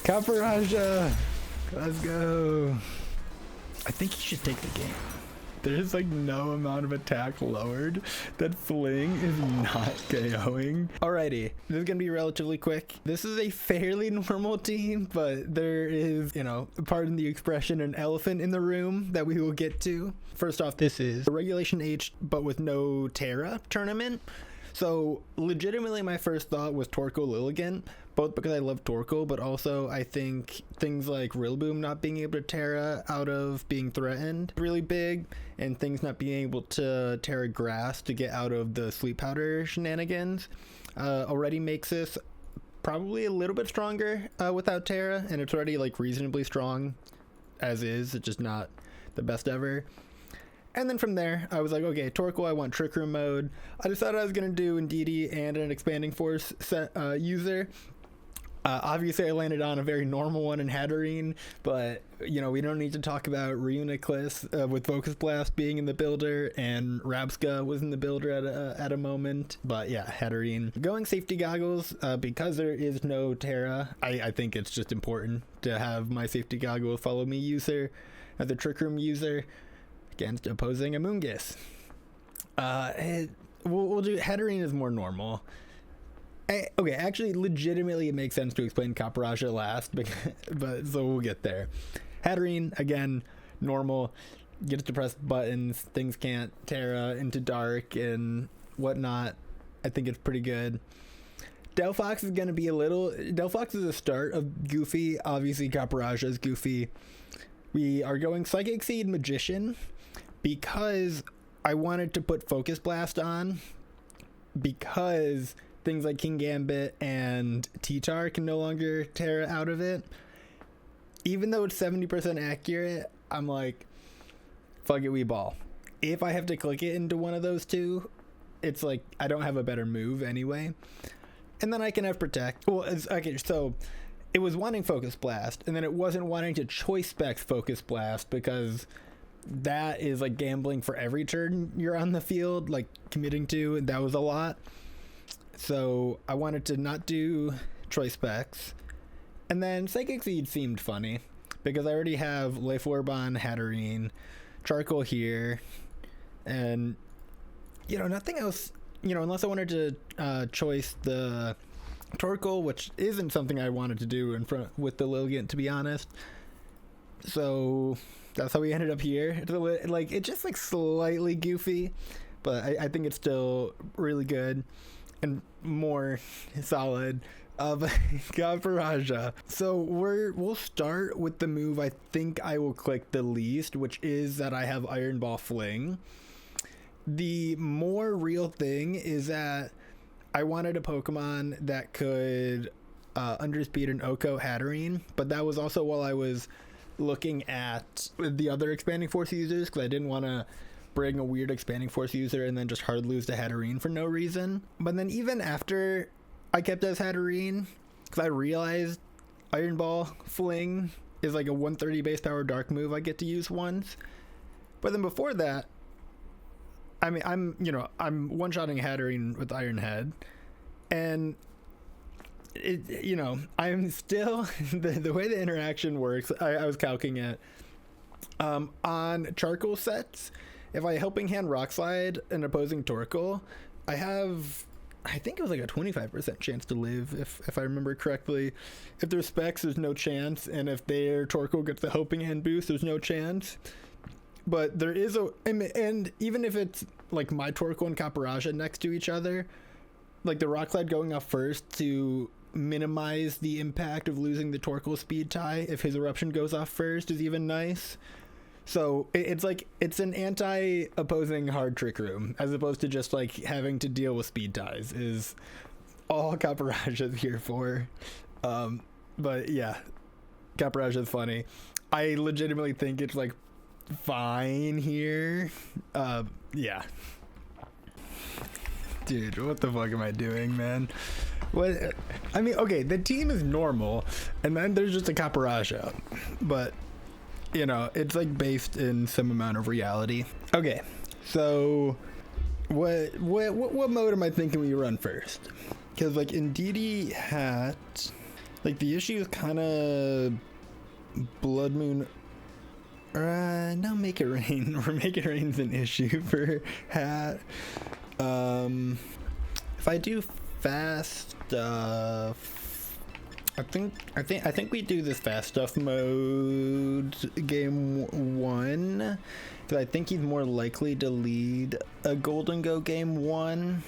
Caparaja! Let's go. I think he should take the game. There's like no amount of attack lowered that Fling is not KOing. Alrighty, this is gonna be relatively quick. This is a fairly normal team, but there is, you know, pardon the expression, an elephant in the room that we will get to. First off, this is a Regulation H, but with no Tera tournament. So legitimately my first thought was Torkoal Lilligant, both because I love Torkoal, but also I think things like Rillaboom not being able to Tera out of being threatened really big, and things not being able to Tera Grass to get out of the Sleep Powder shenanigans already makes this probably a little bit stronger without Tera, and it's already like reasonably strong as is. It's just not the best ever. And then from there, I was like, okay, Torkoal, I want Trick Room mode. I decided I was going to do Indeedee and an Expanding Force user. Obviously, I landed on a very normal one in Hatterene, but, you know, we don't need to talk about Reuniclus with Focus Blast being in the builder, and Rabska was in the builder at a moment. But yeah, Hatterene. Going Safety Goggles, because there is no Tera, I think it's just important to have my Safety Goggles Follow Me user as a Trick Room user against opposing Amoonguss. We'll do Hatterene is more normal. Okay, actually, legitimately, it makes sense to explain Caparaja last, but so we'll get there. Hatterene, again, normal, gets to press buttons, things can't Tera into dark and whatnot. I think it's pretty good. Delphox is going to be Delphox is a start of Goofy. Obviously, Caparaja is Goofy. We are going Psychic Seed Magician because I wanted to put Focus Blast on, because things like King Gambit and T-Tar can no longer Tera out of it. Even though it's 70% accurate, I'm like, fuck it, we ball. If I have to click it into one of those two, it's like I don't have a better move anyway. And then I can have Protect. Well, okay, so it was wanting Focus Blast, and then it wasn't wanting to Choice Specs Focus Blast, because that is like gambling for every turn you're on the field, like committing to, and that was a lot. So I wanted to not do Choice Specs. And then Psychic Seed seemed funny, because I already have Life Orb on Hatterene, Charcoal here, and, you know, nothing else, you know, unless I wanted to choice the Torkoal, which isn't something I wanted to do in front with the Lilligant, to be honest. So that's how we ended up here. Like, it's just like slightly goofy, but I think it's still really good and more solid of Caparaja. So we'll start with the move I think I will click the least, which is that I have Iron Ball Fling. The more real thing is that I wanted a Pokemon that could Underspeed and Oko Hatterene, but that was also while I was looking at the other Expanding Force users, because I didn't want to bring a weird Expanding Force user and then just hard lose to Hatterene for no reason. But then even after I kept as Hatterene, because I realized Iron Ball Fling is like a 130 base power dark move I get to use once. But then before that, I mean, I'm one-shotting Hatterene with Iron Head, and it, you know, I'm still the way the interaction works. I was calcing it on Charcoal sets. If I Helping Hand Rock Slide an opposing Torkoal, I think it was like a 25% chance to live, if I remember correctly. If there's specs, there's no chance, and if their Torkoal gets the Helping Hand boost, there's no chance. But there is and even if it's like my Torkoal and Caparaja next to each other, like the Rock Slide going off first to minimize the impact of losing the Torkoal speed tie if his Eruption goes off first is even nice. So it's like, it's an anti-opposing hard Trick Room, as opposed to just like having to deal with speed ties is all Caparaja is here for. But yeah, Caparaja is funny. I legitimately think it's like fine here. Yeah. Dude, what the fuck am I doing, man? What? I mean, okay, the team is normal, and then there's just a Caparaja, but you know, it's like based in some amount of reality. Okay, so what mode am I thinking we run first? Because like Indeedee Hat, Like, the issue is kind of Blood Moon. No, Make It Rain. Or Make It Rain's an issue for Hat. If I do fast stuff, I think we do this fast stuff mode game 1, because I think he's more likely to lead a Golden Go game 1.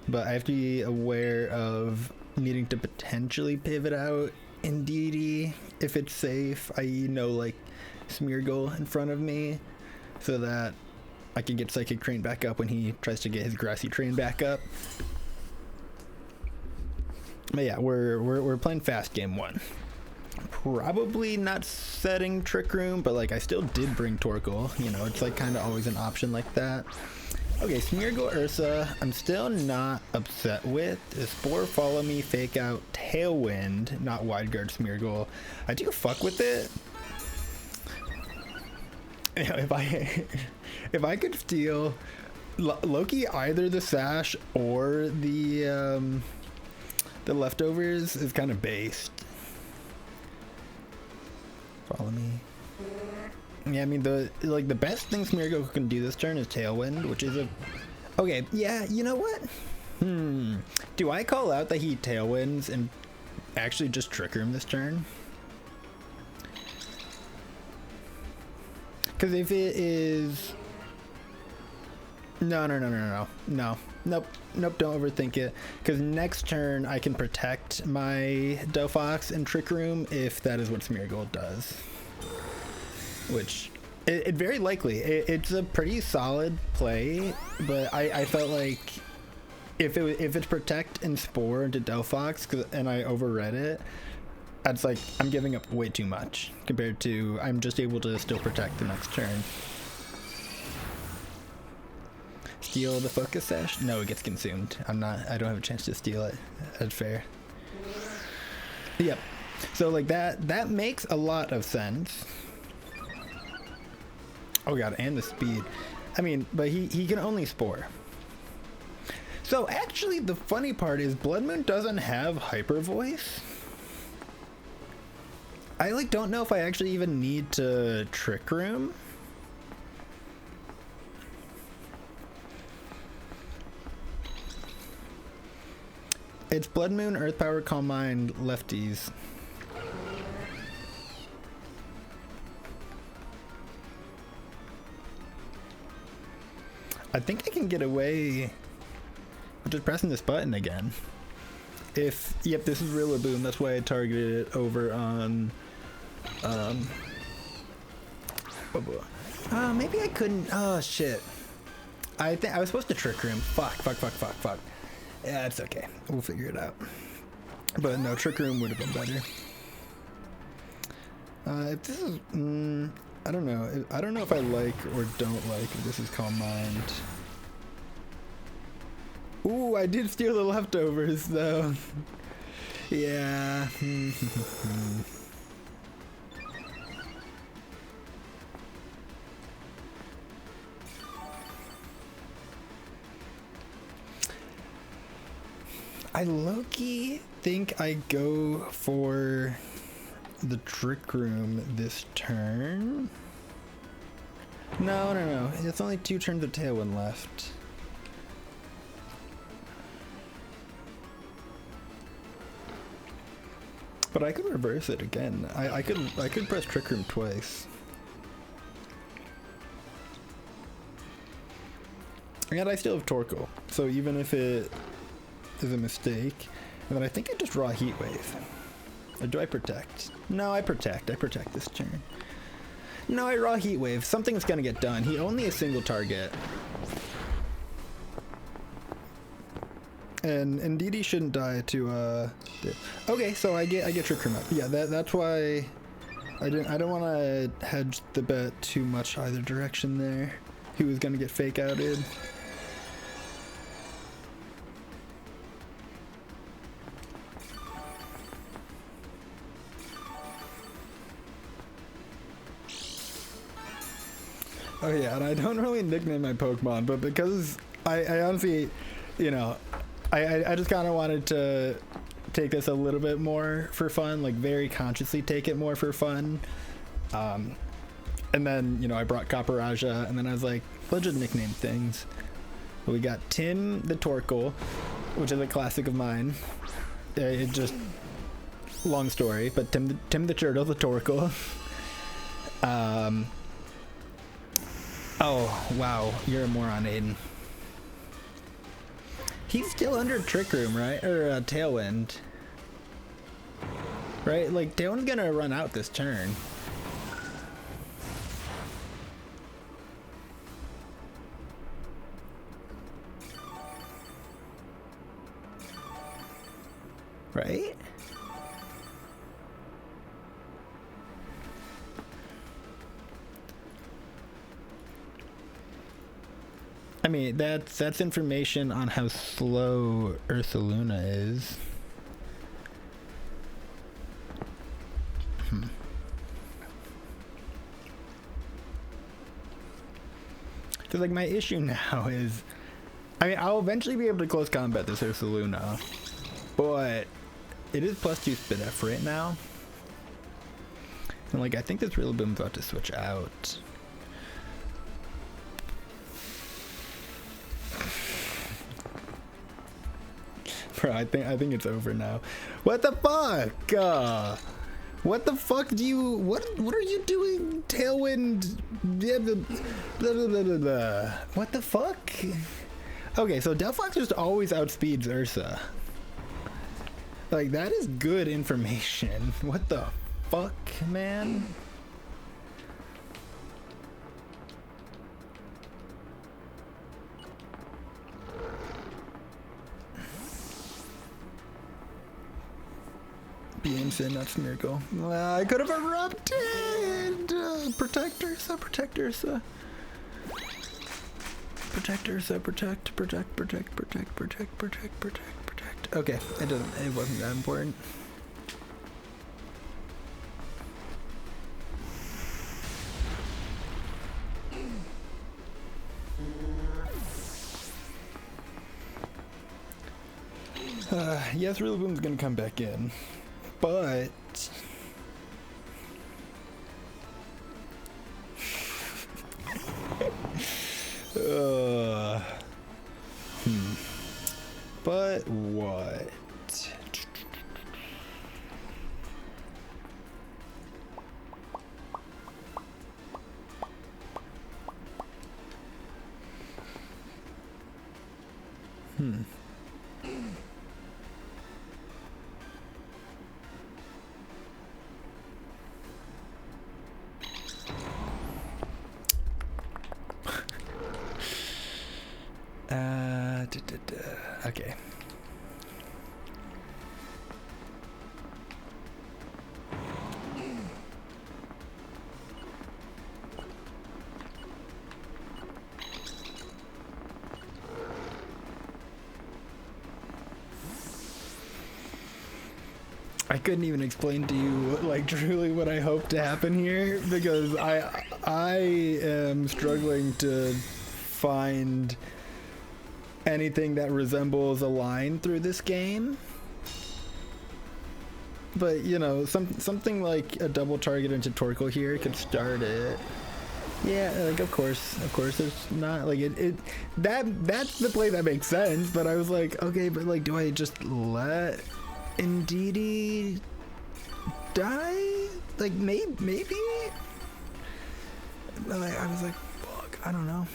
But I have to be aware of needing to potentially pivot out in DD if it's safe, i.e. no like Smeargle in front of me, so that I can get Psychic Train back up when he tries to get his Grassy Train back up. But yeah, we're playing fast game 1. Probably not setting Trick Room, but like I still did bring Torkoal. You know, it's like kind of always an option like that. Okay, Smeargle Ursa, I'm still not upset with. Spore, Follow Me, Fake Out, Tailwind, not Wide Guard Smeargle. I do fuck with it. You know, if I could steal Loki, either the Sash or the Leftovers is kind of based. Follow Me. Yeah, I mean, the best thing Smeargle can do this turn is Tailwind, which is a... Okay, yeah, you know what? Do I call out that he Tailwinds and actually just Trick Room this turn? Because if it is... No, nope, don't overthink it. Because next turn I can protect my Delphox and Trick Room if that is what Smeargle does. Which, it very likely, it's a pretty solid play, but I felt like if it's Protect and Spore into Delphox, and I overread it, it's like I'm giving up way too much compared to I'm just able to still protect the next turn. Steal the Focus Sash? No, it gets consumed. I don't have a chance to steal it. That's fair. Yep. So like that makes a lot of sense. Oh god, and the speed. I mean, but he can only Spore. So actually the funny part is Blood Moon doesn't have Hyper Voice. I like don't know if I actually even need to Trick Room. It's Blood Moon, Earth Power, Calm Mind, lefties. I think I can get away with just pressing this button again. Yep, this is Rillaboom, that's why I targeted it over on, maybe I couldn't, oh shit. I think I was supposed to Trick Room. Fuck. Yeah, it's okay. We'll figure it out. But no, Trick Room would have been better. If this is, I don't know. I don't know if I like or don't like if this is Calm Mind. Ooh, I did steal the Leftovers though. Yeah. I low-key think I go for the Trick Room this turn. No. It's only 2 turns of Tailwind left. But I could reverse it again. I could press Trick Room twice. And I still have Torkoal, so even if it is a mistake, and then I think I just draw Heat Wave. Or do I protect? No, I protect. I protect this turn. No, I raw Heat Wave. Something's gonna get done. He only a single target. And DD shouldn't die to okay, so I get Trick Room up. Yeah, that's why I don't want to hedge the bet too much either direction there. He was gonna get fake outed. Oh yeah, and I don't really nickname my Pokemon, but because I honestly, you know, I just kind of wanted to take this a little bit more for fun, like very consciously take it more for fun. And then, you know, I brought Caparajah, and then I was like, let's just nickname things. We got Tim the Torkoal, which is a classic of mine. It just, long story, but Tim the Turtle, the Torkoal. Oh, wow, you're a moron, Aiden. He's still under Trick Room, right? Or Tailwind. Right? Like, Tailwind's gonna run out this turn. Right? I mean, that's information on how slow Ursaluna is. Because, like, my issue now is, I mean, I'll eventually be able to close combat this Ursaluna, but it is +2 Spit F right now. And, like, I think this Rillaboom's about to switch out. Bro, I think it's over now. What the fuck? What the fuck do you... What are you doing, Tailwind? Blah, blah, blah, blah, blah. What the fuck? Okay, so Delphox just always outspeeds Ursa. Like, that is good information. What the fuck, man? Beamson, not Smeargle. I could have erupted! Protect Ursa, protect Ursa. Protect Ursa, protect. Okay, it wasn't that important. Yes, Rillaboom's gonna come back in, but but what? Okay. I couldn't even explain to you, like, truly what I hope to happen here, because I am struggling to find anything that resembles a line through this game. But, you know, something like a double target into Torkoal here could start it. Yeah, like, of course there's not, like, that's the play that makes sense, but I was like, okay, but, like, do I just let Indeedee die? Like, maybe? Like, I was like, fuck, I don't know.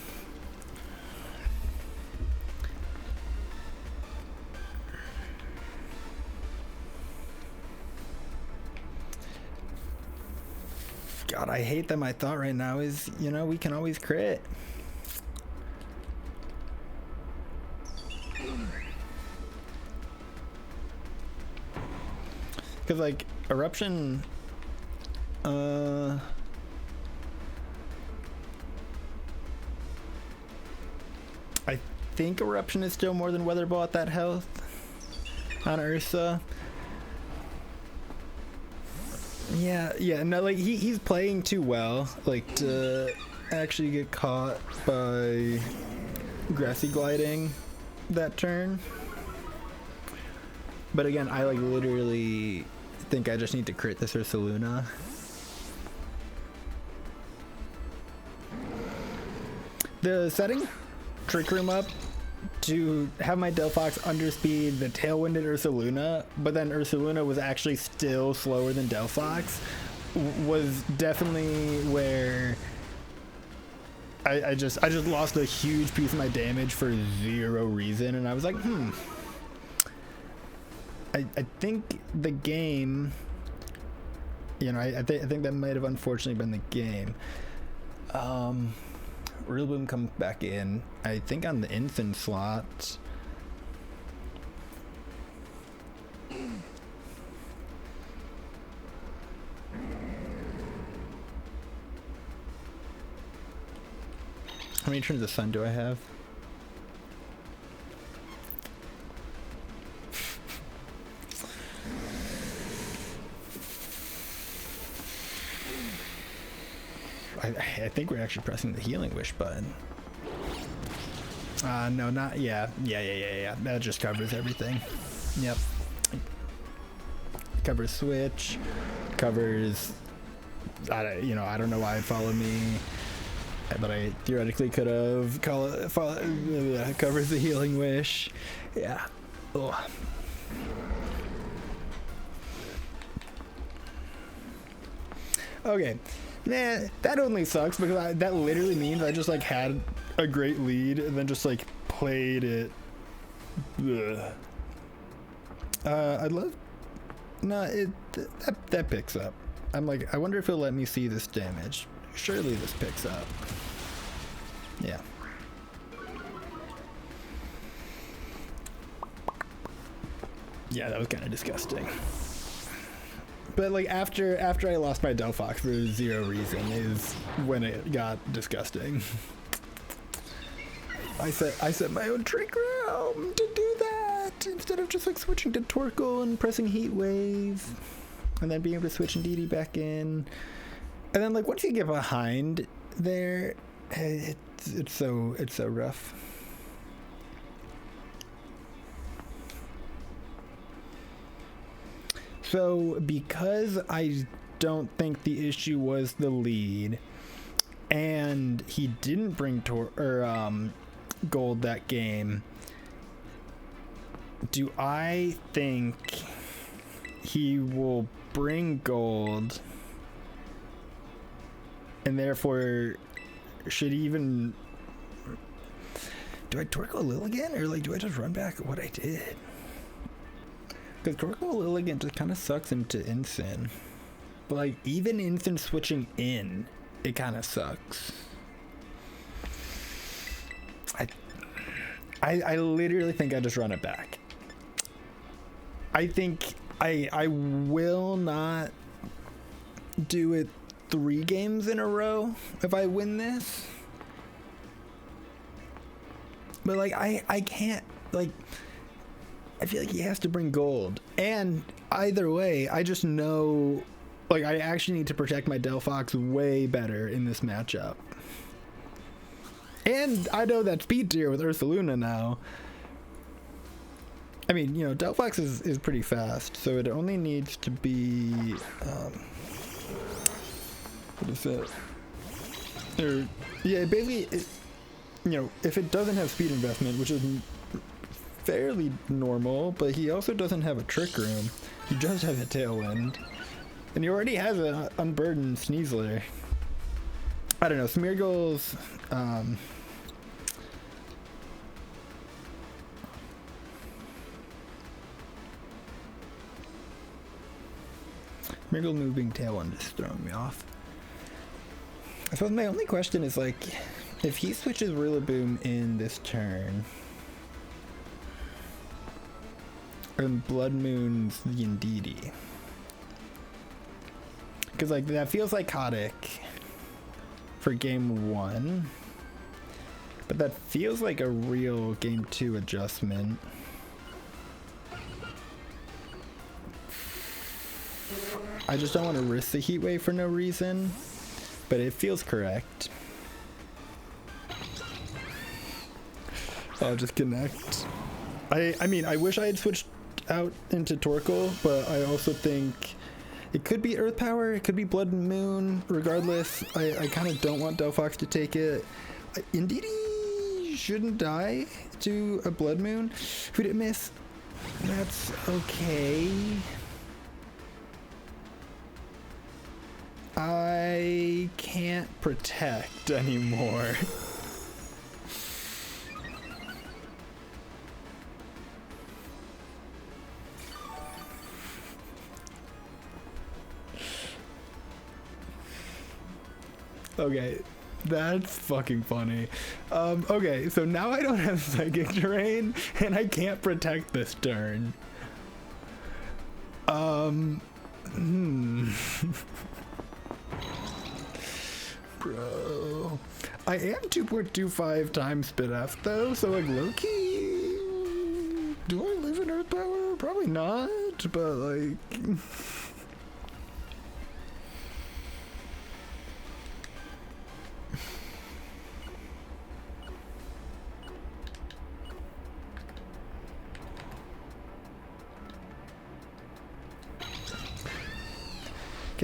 God, I hate that my thought right now is, you know, we can always crit. Because, like, Eruption... I think Eruption is still more than Weather Ball at that health on Ursa. Yeah, no, like, he's playing too well, like, to actually get caught by Grassy Gliding that turn. But again, I like literally think I just need to crit this Ursaluna. The setting Trick Room up to have my Delphox underspeed the Tailwinded Ursaluna, but then Ursaluna was actually still slower than Delphox, was definitely where I just lost a huge piece of my damage for zero reason, and I was like, I think the game, you know, I think that might have unfortunately been the game. Real Boom comes back in, I think on the infant slot. How many turns of sun do I have? I think we're actually pressing the Healing Wish button. No, not, yeah. That just covers everything. Yep. Covers Switch, covers, I don't know why it followed me, but I theoretically could have covers the Healing Wish. Yeah. Ugh. Okay. Nah, that only sucks because that literally means I just like had a great lead and then just like played it. Ugh. I'd love. No, that picks up. I'm like, I wonder if it'll let me see this damage. Surely this picks up. Yeah. Yeah, that was kind of disgusting. But like after I lost my Delphox for zero reason is when it got disgusting. I set my own Trick Room to do that instead of just like switching to Torkoal and pressing Heat Wave, and then being able to switch Indeedee back in, and then like once you get behind there, it's so rough. So because I don't think the issue was the lead, and he didn't bring gold that game, do I think he will bring gold, and therefore should even, do I Torkoal Lil again, or like do I just run back what I did? Because Torkoal Lilligant just kind of sucks into Incin. But like, even Incin switching in, it kind of sucks. I literally think I just run it back. I think I will not do it 3 games in a row if I win this. But like, I can't, like, I feel like he has to bring gold, and either way, I just know, like, I actually need to protect my Delphox way better in this matchup. And I know that speed tier with Ursaluna now. I mean, you know, Delphox is pretty fast, so it only needs to be, what is it? Or, yeah, basically, you know, if it doesn't have speed investment, which is fairly normal, but he also doesn't have a Trick Room. He just has a Tailwind, and he already has an unburdened Sneasler. I don't know. Smeargle's Smeargle moving Tailwind is throwing me off. I suppose my only question is like, if he switches Rillaboom in this turn, and Blood Moon's the Indeedee, because like that feels psychotic for game 1, but that feels like a real game 2 adjustment. I just don't want to risk the Heat Wave for no reason, but it feels correct. I'll just connect. I mean, I wish I had switched out into Torkoal, but I also think it could be Earth Power, it could be Blood and Moon. Regardless, I kind of don't want Delphox to take it. Indeedee shouldn't die to a Blood Moon. Who did it miss? That's okay. I can't protect anymore. Okay, that's fucking funny. Okay, so now I don't have Psychic Terrain, and I can't protect this turn. Bro. I am 2.25 times Spit F though, so like low-key, do I live in Earth Power? Probably not, but like...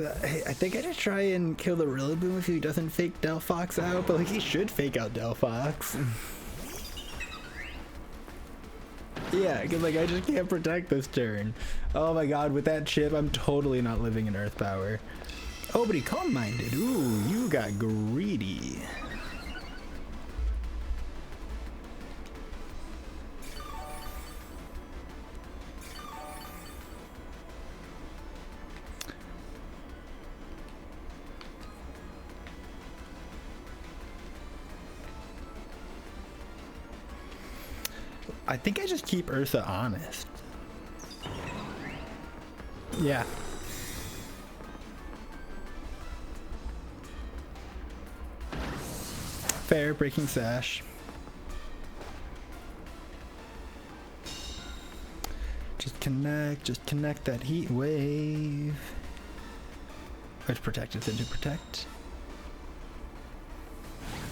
I think I just try and kill the Rillaboom if he doesn't fake Delphox out, but like he should fake out Delphox. Yeah, because like I just can't protect this turn. Oh my god, with that chip, I'm totally not living in Earth Power. Oh, but he calm-minded. Ooh, you got greedy. I think I just keep Ursa honest. Yeah. Fair, breaking sash. Just connect that heat wave. Let's protect, it's into protect.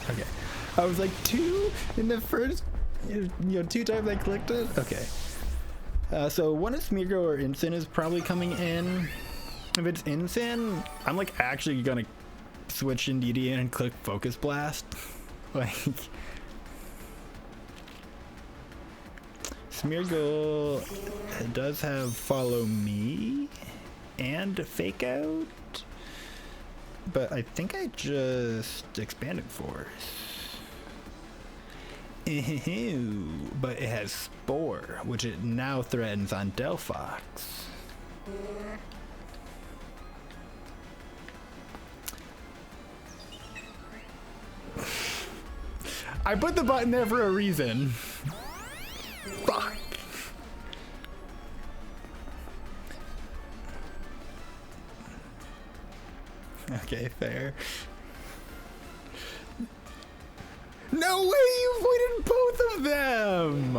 Okay. I was like 2 in the first, 2 times I clicked it. Okay. So one of Smeargle or Incin is probably coming in. If it's Incin, I'm like actually gonna switch Indeedee and click Focus Blast. Like Smeargle does have Follow Me and Fake Out, but I think I just Expanded Force. But it has Spore, which it now threatens on Delphox. I put the button there for a reason. Fuck. Okay, fair. No way, you avoided both of them!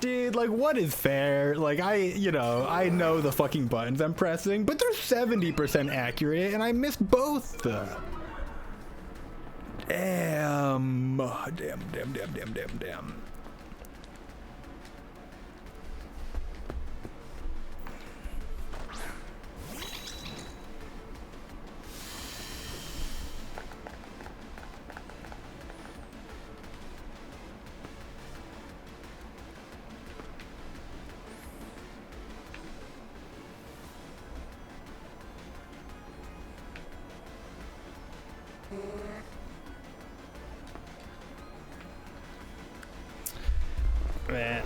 Dude, like, what is fair? Like, I know the fucking buttons I'm pressing, but they're 70% accurate, and I missed both. Damn. Damn. Man,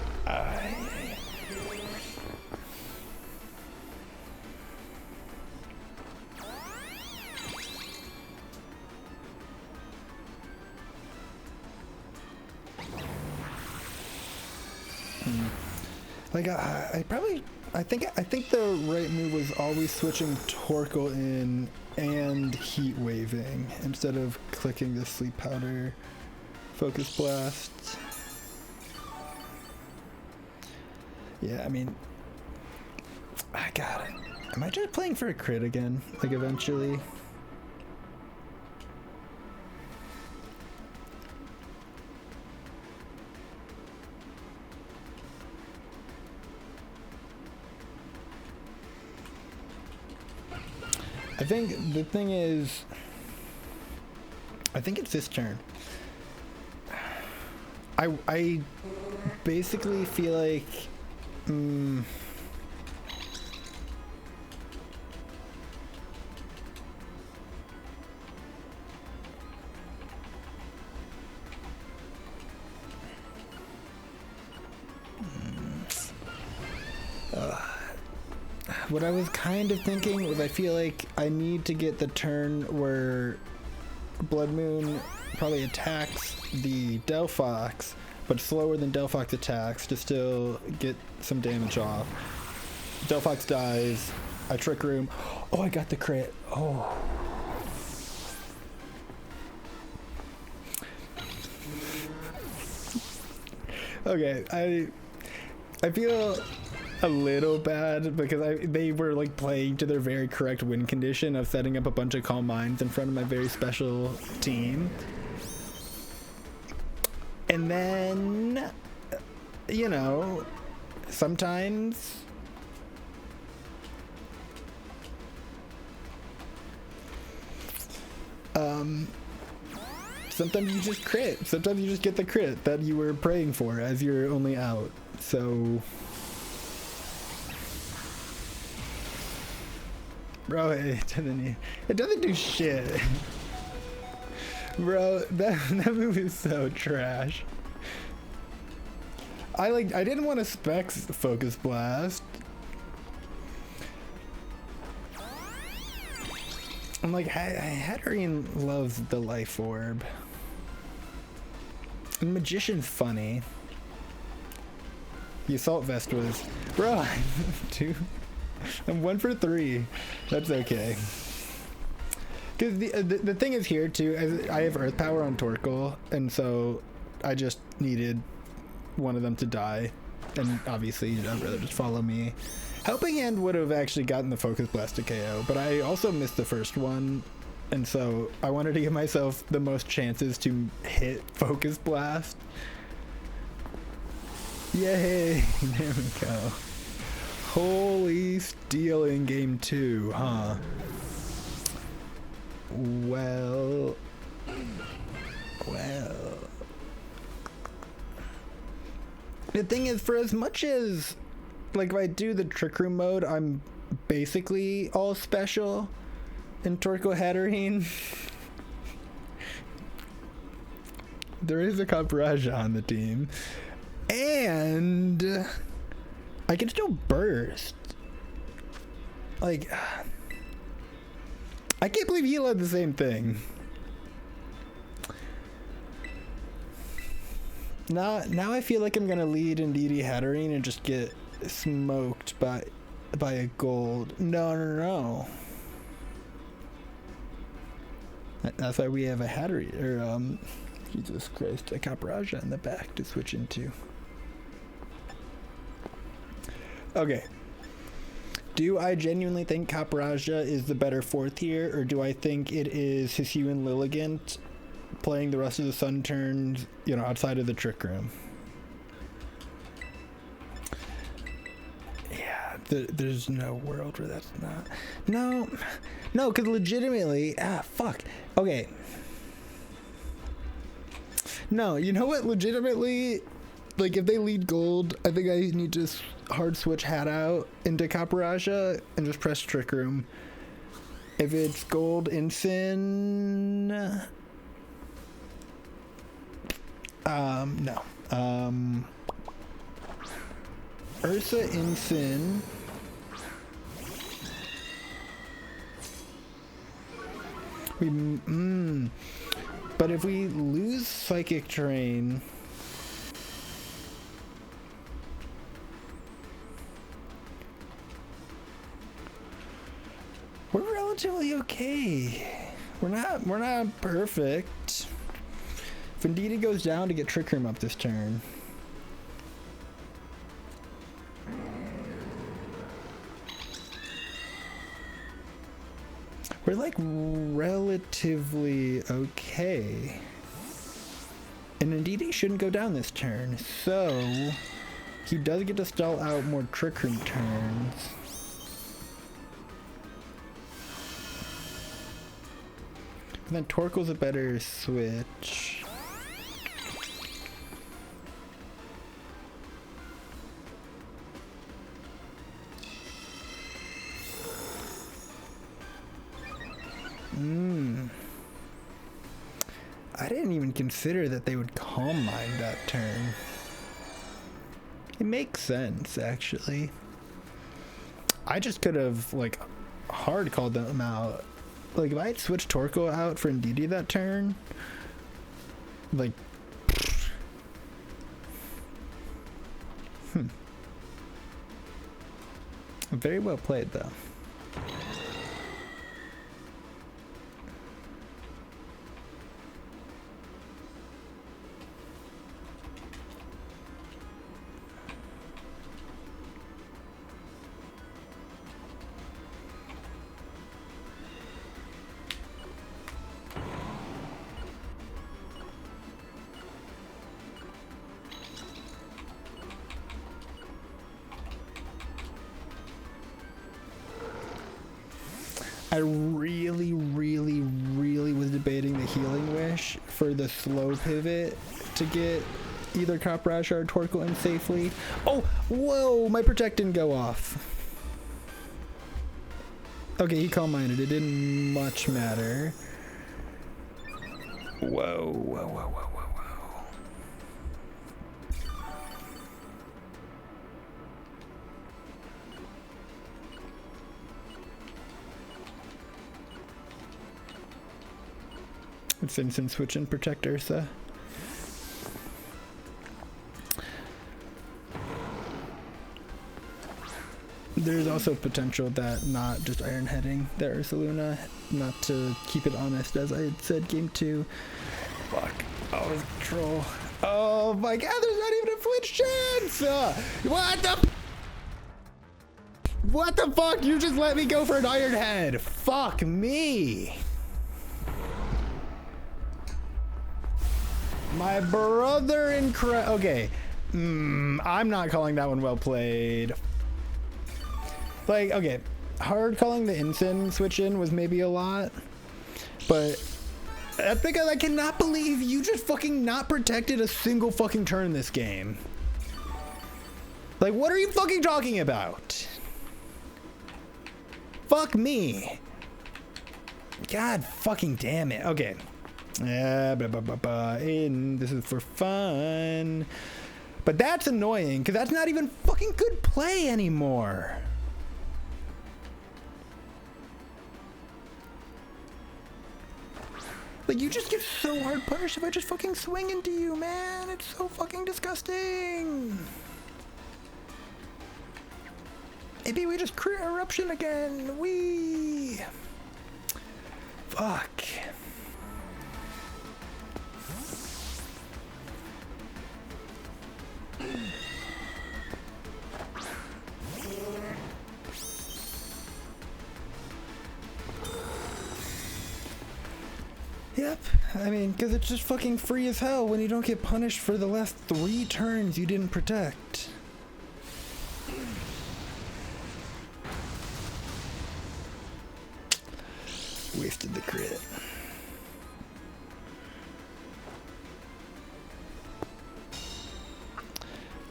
like I think the right move was always switching Torkoal in and heat waving instead of clicking the Sleep Powder Focus Blast. Yeah, I mean, I got it. Am I just playing for a crit again? Like eventually? I think the thing is, I think it's this turn. I basically feel like what I was kind of thinking was I feel like I need to get the turn where Blood Moon probably attacks the Delphox, but slower than Delphox attacks to still get some damage off. Delphox dies. I Trick Room. Oh, I got the crit. Oh. Okay, I feel a little bad because they were like playing to their very correct win condition of setting up a bunch of Calm Minds in front of my very special team. And then, you know, sometimes sometimes you just crit. Sometimes you just get the crit that you were praying for as you're only out. So, bro, it doesn't do shit. Bro, that move is so trash. I didn't want to Specs Focus Blast. I'm like, Hatterene loves the Life Orb. And Magician's funny. The Assault Vest was, bro, I'm 1 for 3. That's okay. Because the thing is here too, I have Earth Power on Torkoal, and so I just needed one of them to die, and obviously I'd rather just follow me. Helping Hand would have actually gotten the Focus Blast to KO, but I also missed the first one, and so I wanted to give myself the most chances to hit Focus Blast. Yay! There we go. Holy steal in game 2, huh? Well. The thing is, for as much as, like, if I do the Trick Room mode, I'm basically all special in Torkoal Hatterene. There is a Capraja on the team. And I can still burst. Like, I can't believe he led the same thing. Now I feel like I'm gonna lead in DD Hatterene and just get smoked by a gold. No. That's why we have a Hatterene, or Jesus Christ, a Capraja in the back to switch into. Okay. Do I genuinely think Capraja is the better 4th here, or do I think it is Hisuian Lilligant playing the rest of the Sun turns, you know, outside of the Trick Room? Yeah, there's no world where that's not. No, because legitimately, fuck. Okay. No, you know what? Legitimately, like, if they lead gold, I think I need to hard switch Hat out into Capraja and just press Trick Room. If it's gold Ensign, no. Ursa Ensign. But if we lose Psychic Terrain, we're relatively okay. We're not perfect. Vendita goes down to get Trick Room up this turn. We're like relatively okay. And indeed he shouldn't go down this turn. So he does get to stall out more Trick Room turns. And then Torkoal's a better switch. I didn't even consider that they would Calm Mind that turn. It makes sense, actually. I just could have, like, hard called them out. Like, if I had switched Torkoal out for Indeedee that turn, like, very well played, though. I really was debating the Healing Wish for the slow pivot to get either Caprasha or Torkoal in safely. Oh, whoa, my Protect didn't go off. Okay, he Calm Minded. It didn't much matter. Whoa. It's instant switch and Protect Ursa. There's also potential that not just Iron Heading the Ursaluna, not to keep it honest, as I had said game 2. Fuck. Oh, it's a troll. Oh my god, there's not even a switch chance! What the fuck? You just let me go for an Iron Head! Fuck me! My brother in okay. I'm not calling that one well played. Like, okay, hard calling the Incin switch in was maybe a lot, but that's because I cannot believe you just fucking not protected a single fucking turn in this game. Like, what are you fucking talking about? Fuck me. God fucking damn it. Okay. Yeah, and this is for fun. But that's annoying, because that's not even fucking good play anymore. Like, you just get so hard punished if I just fucking swing into you, man. It's so fucking disgusting. Maybe we just crit Eruption again. Fuck. Yep, I mean, because it's just fucking free as hell when you don't get punished for the last 3 turns you didn't protect. Wasted the crit.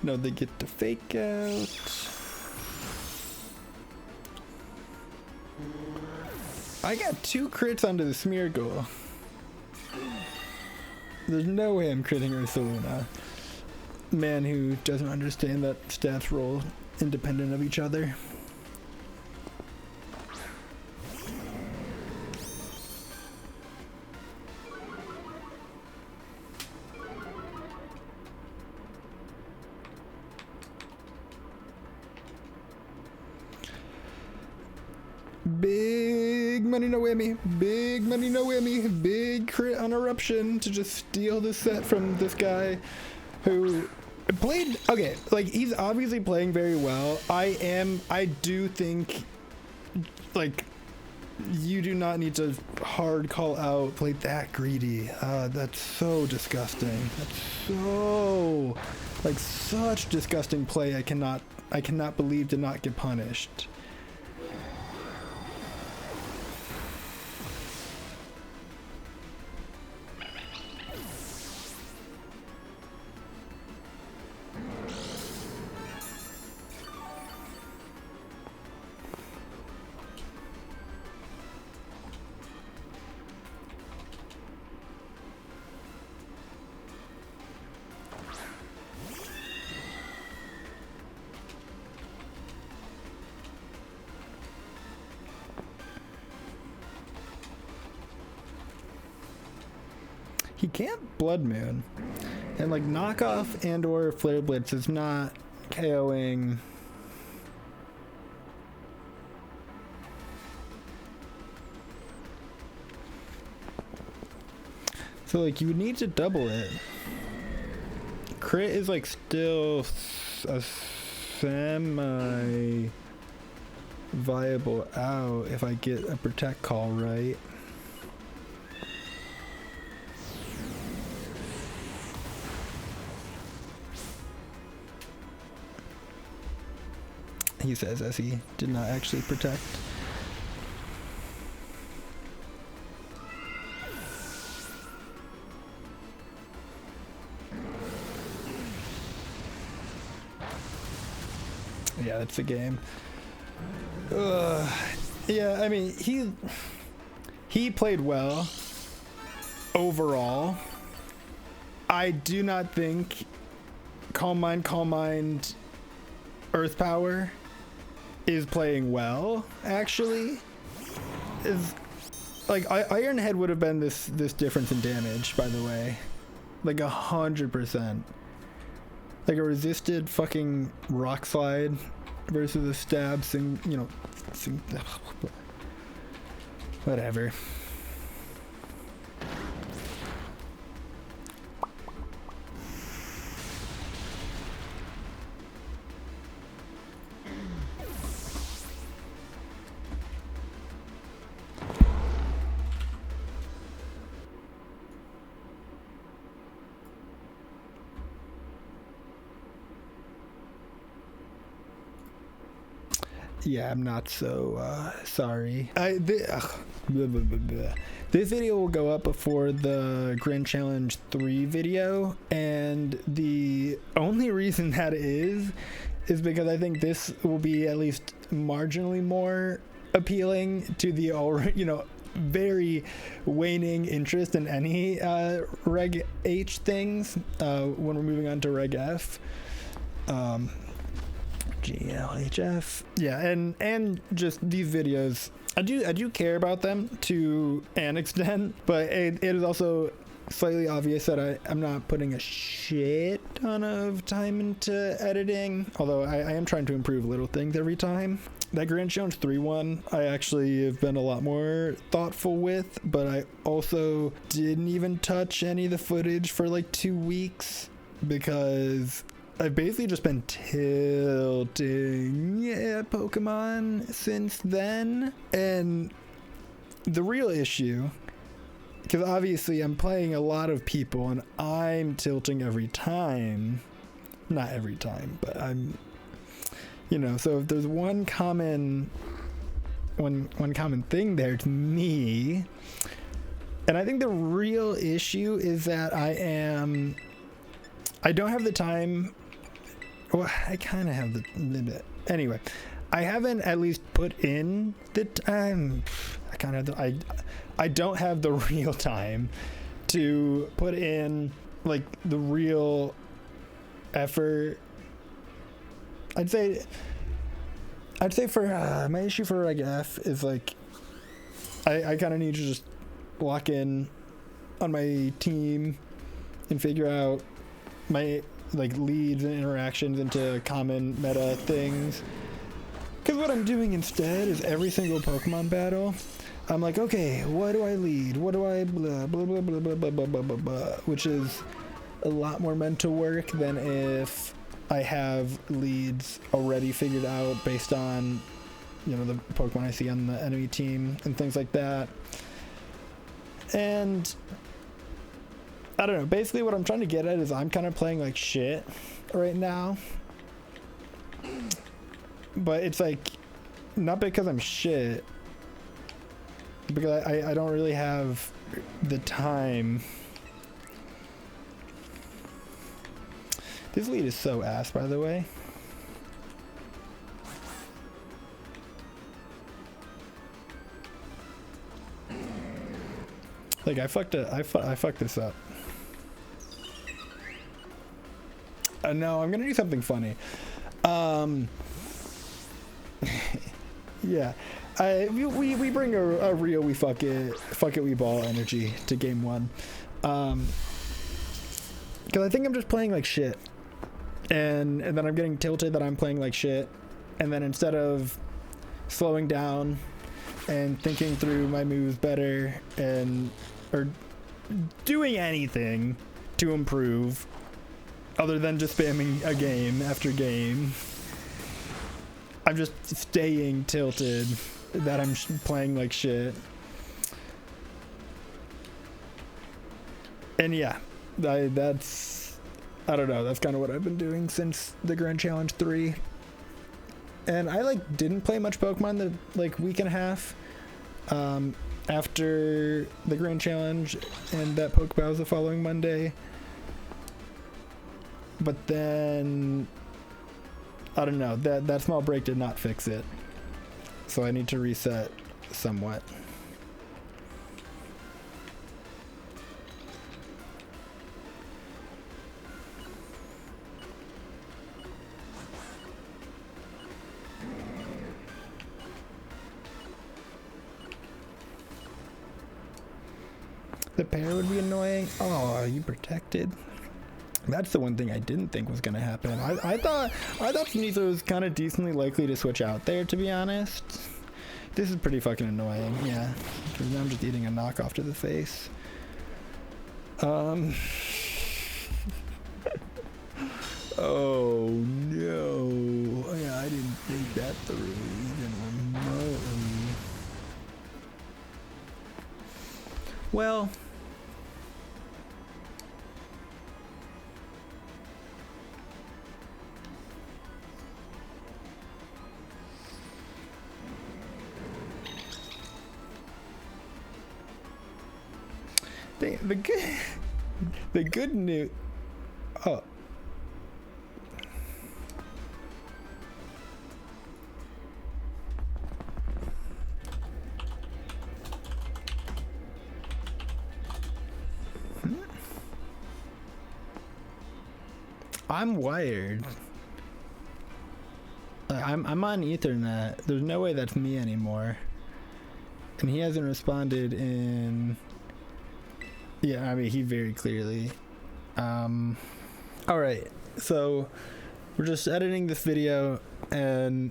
No, they get to fake out. I got 2 crits onto the Smeargle. There's no way I'm critting Ursaluna. Man who doesn't understand that stats roll independent of each other. Big money no whammy, big money no whammy, big crit on Eruption to just steal the set from this guy who played, okay, like, he's obviously playing very well. I do think, like, you do not need to hard call out, play that greedy. That's so disgusting. That's so, like, such disgusting play. I cannot believe to not get punished. he can't Blood Moon. And like knockoff and or Flare Blitz is not KOing. So like you would need to double it. Crit is like still a semi viable out if I get a protect call right. He says as he did not actually protect. Yeah, that's the game. Yeah, I mean, he played well overall. I do not think Calm Mind, Earth Power is playing well, actually. Is like Iron Head would have been this difference in damage, by the way. Like 100%. Like a resisted fucking rock slide versus a stab whatever. Yeah, I'm not so sorry. This video will go up before the Grand Challenge 3 video, and the only reason that is because I think this will be at least marginally more appealing to the already, very waning interest in any Reg H things when we're moving on to Reg F. GLHF. Yeah, and just these videos, I do care about them to an extent, but it is also slightly obvious that I'm not putting a shit ton of time into editing, although I am trying to improve little things every time. That Grand Challenge 3 one, I actually have been a lot more thoughtful with, but I also didn't even touch any of the footage for like 2 weeks because I've basically just been tilting Pokemon since then. And the real issue, because obviously I'm playing a lot of people and I'm tilting every time. Not every time, but I'm, so if there's one common thing there to me, and I think the real issue is that I don't have the time. Well, I kind of have the limit. Anyway, I haven't at least put in the time. I don't have the real time to put in like the real effort. I'd say for my issue for Reg F is like I kind of need to just lock in on my team and figure out my like leads and interactions into common meta things, because what I'm doing instead is every single Pokemon battle I'm like, okay, what do I lead, what do I blah blah blah blah blah blah blah blah blah, blah, which is a lot more mental work than if I have leads already figured out based on the Pokemon I see on the enemy team and things like that. And I don't know, basically what I'm trying to get at is I'm kind of playing like shit right now, but it's like not because I'm shit, because I don't really have the time. This lead is so ass, by the way. Like I fucked this up. No, I'm gonna do something funny. Yeah, we bring a real we fuck it we ball energy to game one. Because I think I'm just playing like shit, and then I'm getting tilted that I'm playing like shit, and then instead of slowing down and thinking through my moves better or doing anything to improve other than just spamming a game after game, I'm just staying tilted that I'm playing like shit. And yeah, I don't know, that's kind of what I've been doing since the Grand Challenge 3. And I like didn't play much Pokemon the like week and a half after the Grand Challenge and that Pokepals the following Monday. But then I don't know, that small break did not fix it. So I need to reset somewhat. The pair would be annoying. Oh, are you protected? That's the one thing I didn't think was gonna happen. I thought Sneasel was kind of decently likely to switch out there, to be honest. This is pretty fucking annoying, yeah. Because now I'm just eating a knockoff to the face. Oh no. Yeah, I didn't think that through even remotely. Well, the good news. Oh. I'm wired. I'm on Ethernet. There's no way that's me anymore. And he hasn't responded in. Yeah, I mean, he very clearly. Alright, so we're just editing this video, and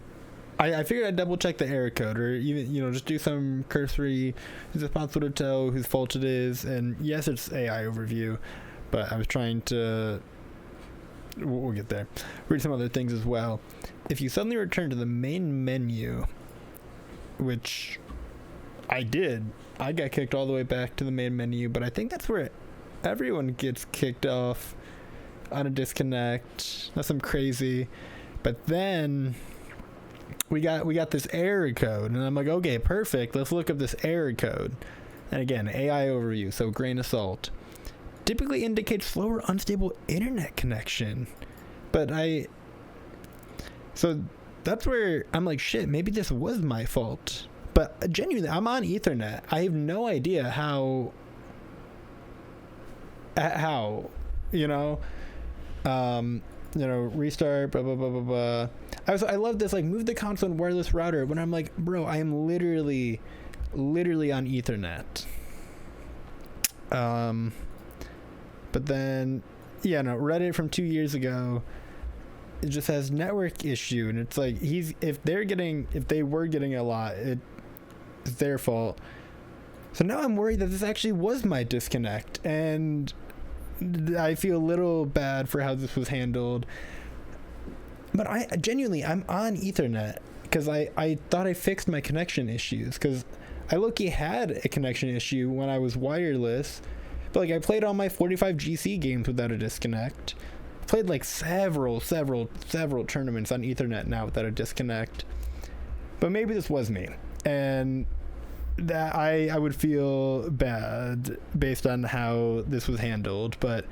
I figured I'd double check the error code, or even, just do some cursory, is it possible to tell whose fault it is? And yes, it's AI overview, but I was trying to, we'll get there, read some other things as well. If you suddenly return to the main menu, which I did, I got kicked all the way back to the main menu, but I think that's where everyone gets kicked off on a disconnect. That's some crazy. But then we got this error code, and I'm like, okay, perfect. Let's look up this error code. And again, AI overview, so grain of salt. Typically indicates slow or unstable internet connection. But so that's where I'm like, shit, maybe this was my fault. But genuinely, I'm on Ethernet. I have no idea how, restart, blah, blah, blah, blah, blah. I love this, like, move the console and wireless router, when I'm like, bro, I am literally on Ethernet. But then, Reddit from 2 years ago, it just has network issue, and it's like, if they were getting a lot, it's their fault. So now I'm worried that this actually was my disconnect, and I feel a little bad for how this was handled. But I'm on Ethernet, because I thought I fixed my connection issues, because I low-key had a connection issue when I was wireless, but like I played all my 45 GC games without a disconnect. Played like several tournaments on Ethernet now without a disconnect. But maybe this was me, and that I would feel bad based on how this was handled. But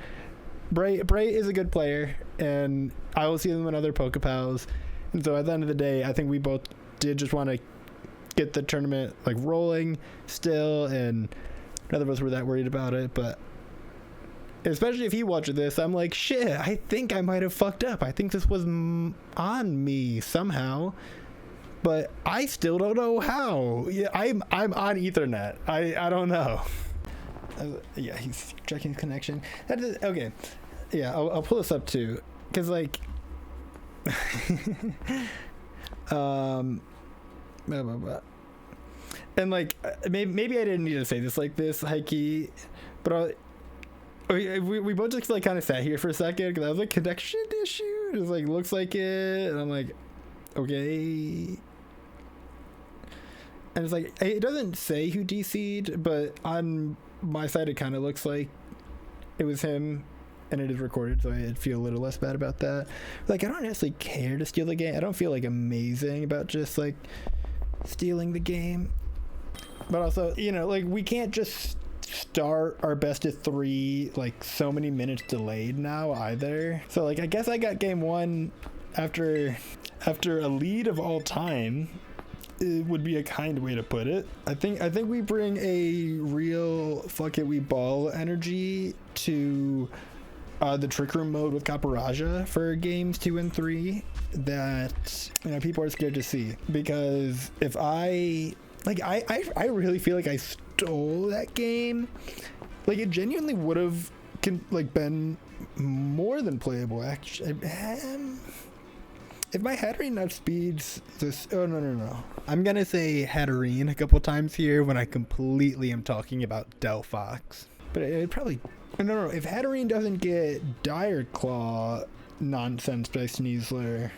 Bray is a good player, and I will see them in other Pokepals. And so at the end of the day, I think we both did just want to get the tournament like rolling still, and none of us were that worried about it. But especially if he watches this, I'm like, shit, I think I might have fucked up. I think this was on me somehow, but I still don't know how. Yeah, I'm on Ethernet. I don't know. Yeah, he's checking connection. That is okay. Yeah, I'll pull this up too, because like, blah, blah, blah. And like, maybe I didn't need to say this like this, Heike, but we both just like kind of sat here for a second because I was like, connection issue. It was like, looks like it, and I'm like, okay. And it's like, it doesn't say who DC'd, but on my side, it kind of looks like it was him, and it is recorded, so I'd feel a little less bad about that. Like, I don't actually care to steal the game. I don't feel like amazing about just like stealing the game. But also, you know, like, we can't just start our best of 3 like so many minutes delayed now either. So like, I guess I got game 1 after a lead of all time. It would be a kind way to put it. I think we bring a real fuck it we ball energy to the trick room mode with Caparaja for games 2 and 3 that, you know, people are scared to see, because if I really feel like I stole that game. Like, it genuinely would have been more than playable actually. If my Hatterene outspeeds this... Oh, no. I'm going to say Hatterene a couple times here when I completely am talking about Delphox. But it probably... No. If Hatterene doesn't get Dire Claw nonsense by Sneasler,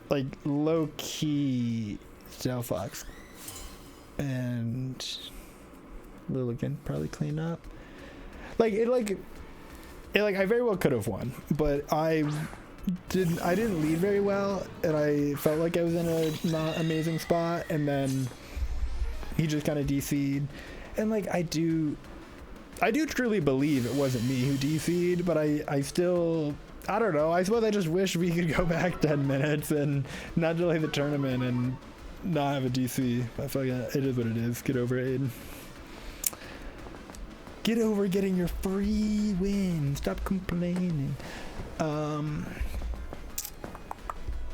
like, low-key Delphox. And Lilligant probably clean up. I very well could have won, but I didn't lead very well, and I felt like I was in a not amazing spot, and then he just kind of DC'd. And like, I do truly believe it wasn't me who DC'd, but I still, I don't know, I suppose I just wish we could go back 10 minutes and not delay the tournament and not have a DC. I feel like it is what it is. Get over it. Get over getting your free win. Stop complaining.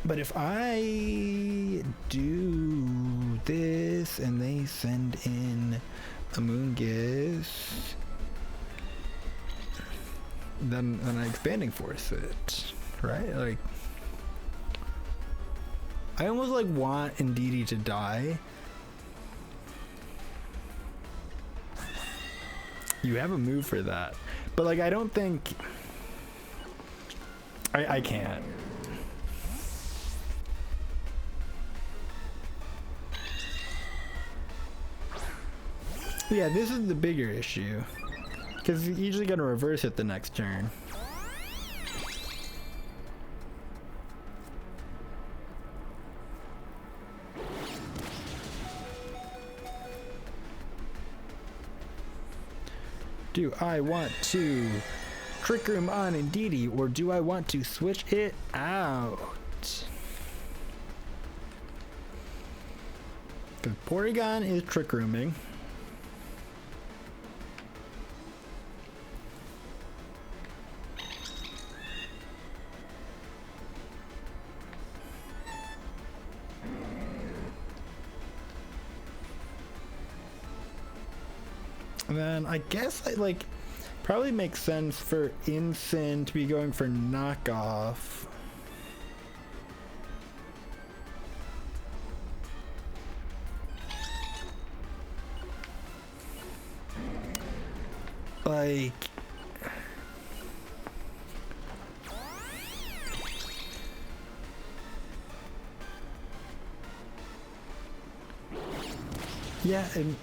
But if I do this and they send in a Moongiz, then I expanding force it, right? Like, I almost like want Indeedee to die. You have a move for that, but like, I don't think I can't. Yeah, this is the bigger issue, because you're usually gonna reverse it the next turn. Do I want to Trick Room on Indeedee, or do I want to switch it out? Because Porygon is Trick Rooming. And then I guess probably makes sense for Incin to be going for knockoff. Like, yeah, and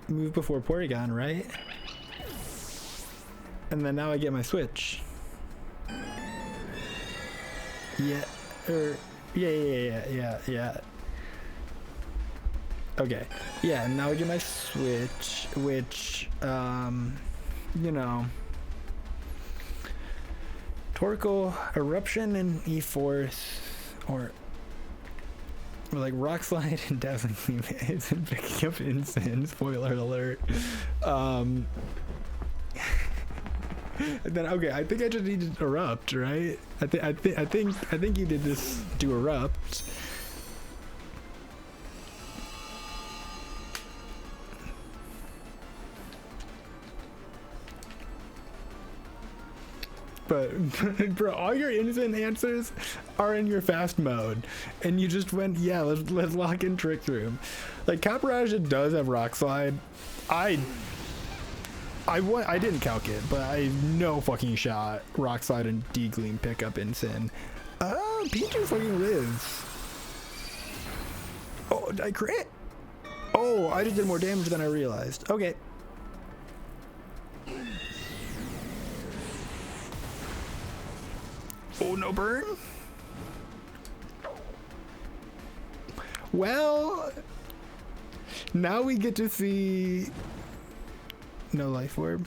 move before Porygon, right? And then now I get my switch. Yeah, yeah. Okay, yeah, and now I get my switch, which, you know, Torkoal, Eruption, and E-Force, or like Rock Slide and Dazzling Gleam isn't picking up Incin, spoiler alert. And then, okay, I think I just need to Erupt, right? I think you did this to Erupt. But bro, all your instant answers are in your fast mode, and you just went, yeah, let's lock in Trick Room. Like Caparajah does have Rock Slide. I didn't calc it, but I no fucking shot Rock Slide and D-Gleam pick up Incin. Pichu fucking lives. Oh, did I crit? Oh, I just did more damage than I realized. Okay. Oh, no burn? Well, now we get to see no life orb.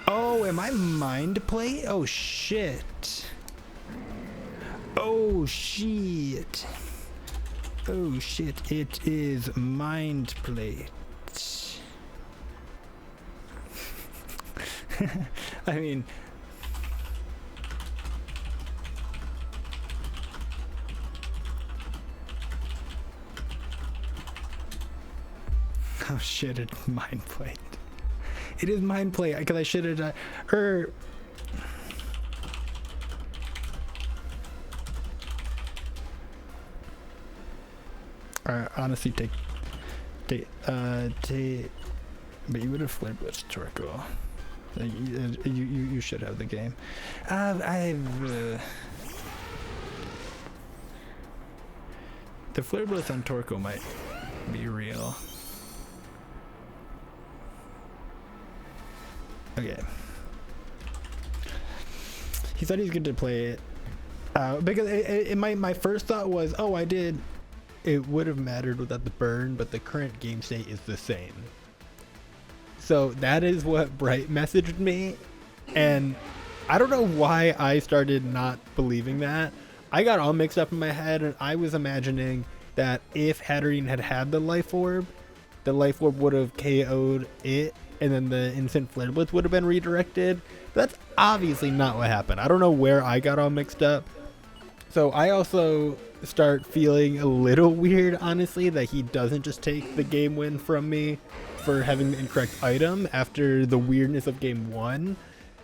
Oh, am I mind play? Oh shit. Oh shit. Oh shit, it is mind plate. I mean, oh shit, it's mind plate. It is mind plate because I should have honestly take but you would have flared with Torkoal. You should have the game. The Flare Blitz on Torkoal might be real. Okay. He said he's good to play it. Because my first thought was, oh, it would have mattered without the burn, but the current game state is the same. So that is what Bright messaged me, and I don't know why I started not believing that. I got all mixed up in my head, and I was imagining that if Hatterene had the life orb would have KO'd it, and then the instant Flare Blitz would have been redirected. But that's obviously not what happened. I don't know where I got all mixed up. So I also start feeling a little weird, honestly, that he doesn't just take the game win from me for having the incorrect item after the weirdness of game one.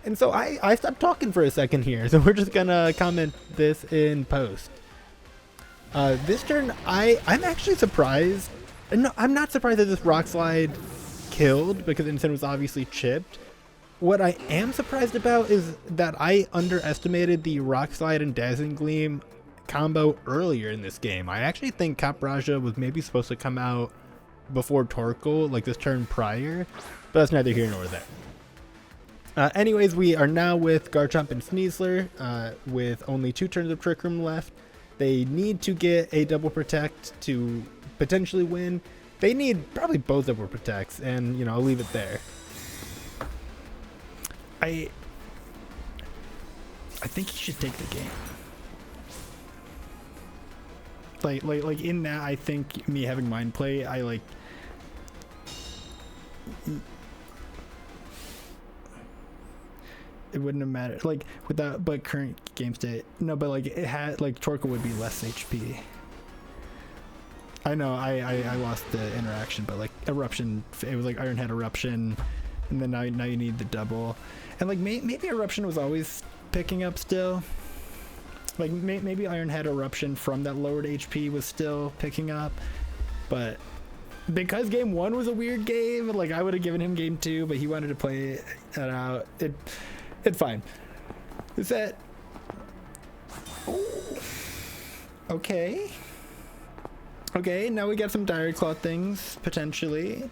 And so I stopped talking for a second here, so we're just gonna comment this in post. This turn, I'm actually surprised. No, I'm not surprised that this Rock Slide killed, because Incin was obviously chipped. What I am surprised about is that I underestimated the Rock Slide and Dazzling Gleam combo earlier in this game. I actually think Caparajah was maybe supposed to come out before Torkoal, like this turn prior, but that's neither here nor there. Anyways, we are now with Garchomp and Sneasler, with only 2 turns of Trick Room left. They need to get a double protect to potentially win. They need probably both double protects, and you know, I'll leave it there. I think he should take the game. Like in that, I think me having mind play, it wouldn't have mattered, like without, but current game state, no, but like it had, like Torkoal would be less HP. I know I lost the interaction, but like Eruption, it was like Iron Head Eruption, and then now you need the double, and like maybe Eruption was always picking up still. Like maybe Iron Head Eruption from that lowered HP was still picking up, but because game 1 was a weird game, like I would have given him game 2, but he wanted to play it out. It's fine. Is that? Oh. Okay. Okay, now we got some Dire Claw things potentially.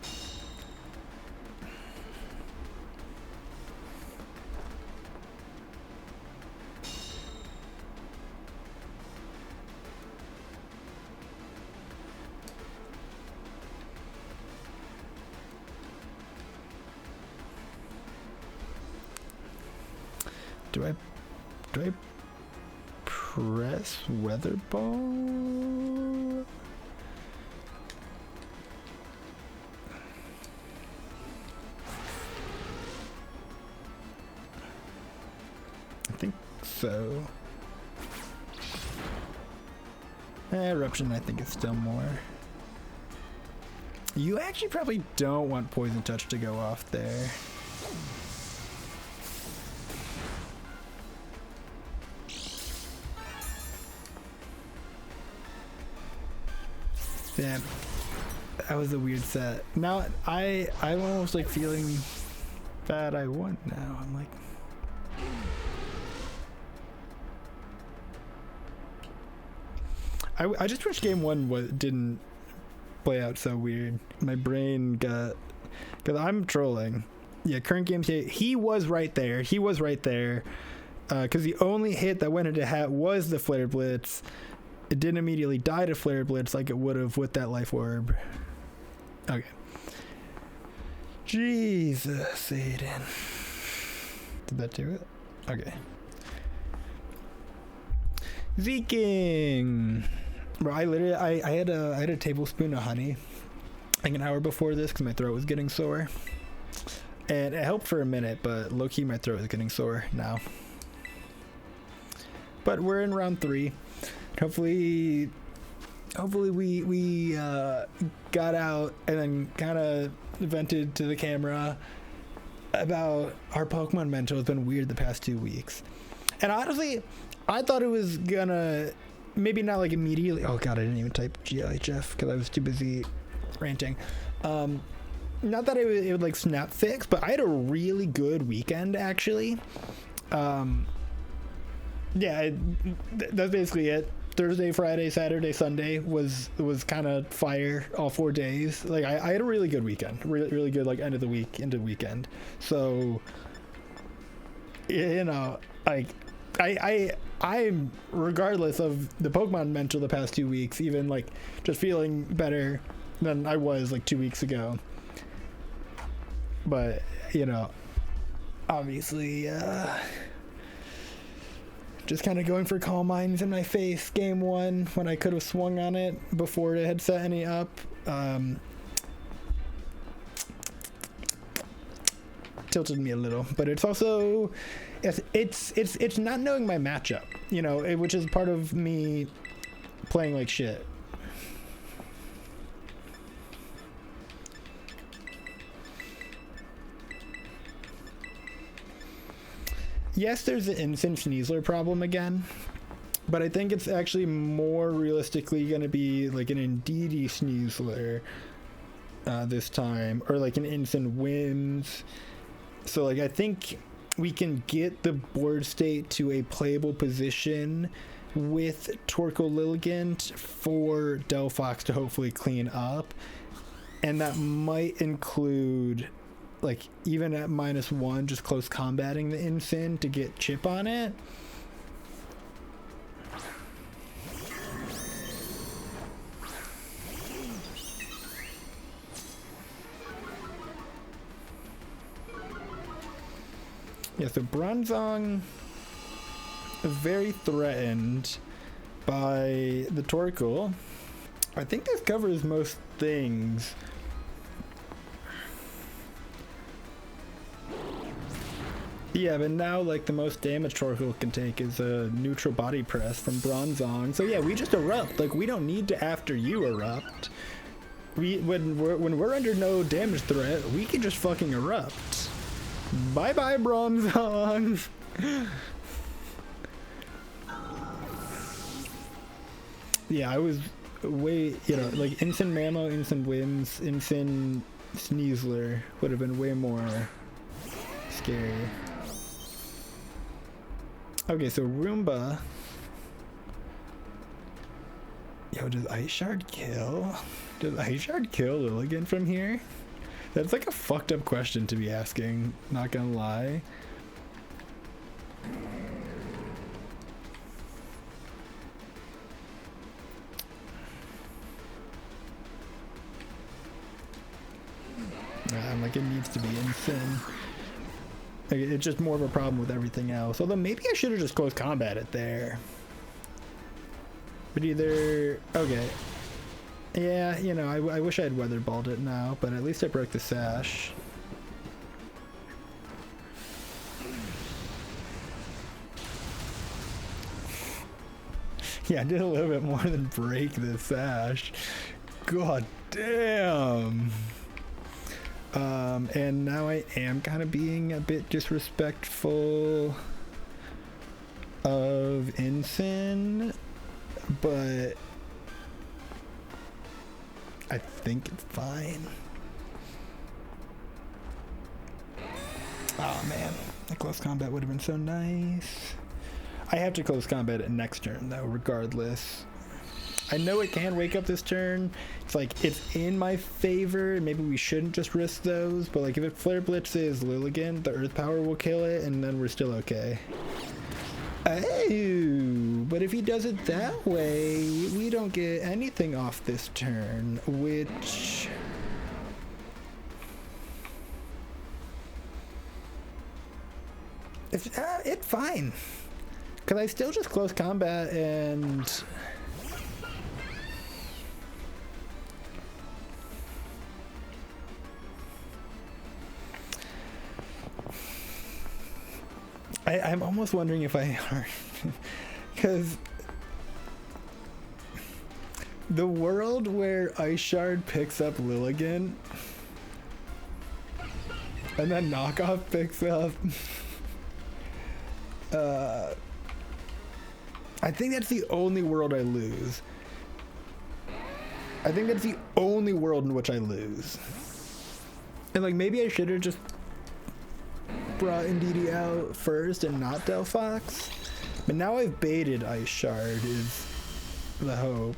Do I press Weather Ball? I think so. Eruption, I think, is still more. You actually probably don't want Poison Touch to go off there. Damn. That was a weird set. Now I'm almost like feeling bad I won now. I'm like, I just wish game one didn't play out so weird. My brain got, because I'm trolling. Yeah, current game state, he was right there. He was right there. Because the only hit that went into hat was the Flare Blitz. It didn't immediately die to Flare Blitz like it would have with that Life Orb. Okay. Jesus, Aiden. Did that do it? Okay. Zeking. Bro, I had a tablespoon of honey like an hour before this because my throat was getting sore. And it helped for a minute, but low-key my throat is getting sore now. But we're in round 3. Hopefully we got out and then kind of vented to the camera about our Pokemon mental has been weird the past 2 weeks. And honestly, I thought it was gonna maybe not like immediately. Oh god, I didn't even type GLHF because I was too busy ranting. Not that it would like snap fix, but I had a really good weekend actually. Yeah, that's basically it. Thursday, Friday, Saturday, Sunday was kind of fire all 4 days. Like I had a really good weekend, really good like end of the week into weekend. So you know, like I'm regardless of the Pokemon mental the past 2 weeks, even like just feeling better than I was like 2 weeks ago. But you know, obviously just kind of going for calm minds in my face game 1 when I could have swung on it before it had set any up. Tilted me a little, but it's also it's not knowing my matchup, you know, which is part of me playing like shit. Yes, there's an Instant Sneasler problem again, but I think it's actually more realistically going to be like an Indeedee Sneasler this time, or like an Instant Whims. So like I think we can get the board state to a playable position with Torkoal Lilligant for Delphox to hopefully clean up, and that might include like even at -1 just close combating the Incin to get chip on it. Yeah, so Bronzong very threatened by the Torkoal. I think this covers most things. Yeah, but now like the most damage Torkoal can take is a neutral body press from Bronzong. So yeah, we just erupt. Like we don't need to after you erupt. When we're under no damage threat, we can just fucking erupt. Bye bye Bronzong. Yeah, I was way, you know, like Instant Mammo, Instant Whims, Instant Sneasler would have been way more scary. Okay, so Roomba. Yo, does Ice Shard kill? Does Ice Shard kill Lilligant from here? That's like a fucked up question to be asking, not gonna lie. I'm like, it needs to be Insane. Like, it's just more of a problem with everything else. Although maybe I should have just close combat it there. But either... Okay. Yeah, you know, I wish I had weather balled it now, but at least I broke the sash. Yeah, I did a little bit more than break the sash. God damn. And now I am kind of being a bit disrespectful of Ensign, but I think it's fine. Oh man, a close combat would have been so nice. I have to close combat it next turn though, regardless. I know it can wake up this turn. It's like, it's in my favor. Maybe we shouldn't just risk those, but like if it Flare Blitzes Lilligant, the Earth Power will kill it, and then we're still okay. Oh, but if he does it that way, we don't get anything off this turn, which... It's fine. Because I still just close combat and... I'm almost wondering if I are, because the world where Ice Shard picks up Lilligant and then Knockoff picks up I think that's the only world I lose. I think that's the only world in which I lose. And like maybe I should have just brought Indeedee out first and not Delphox, but now I've baited Ice Shard is the hope.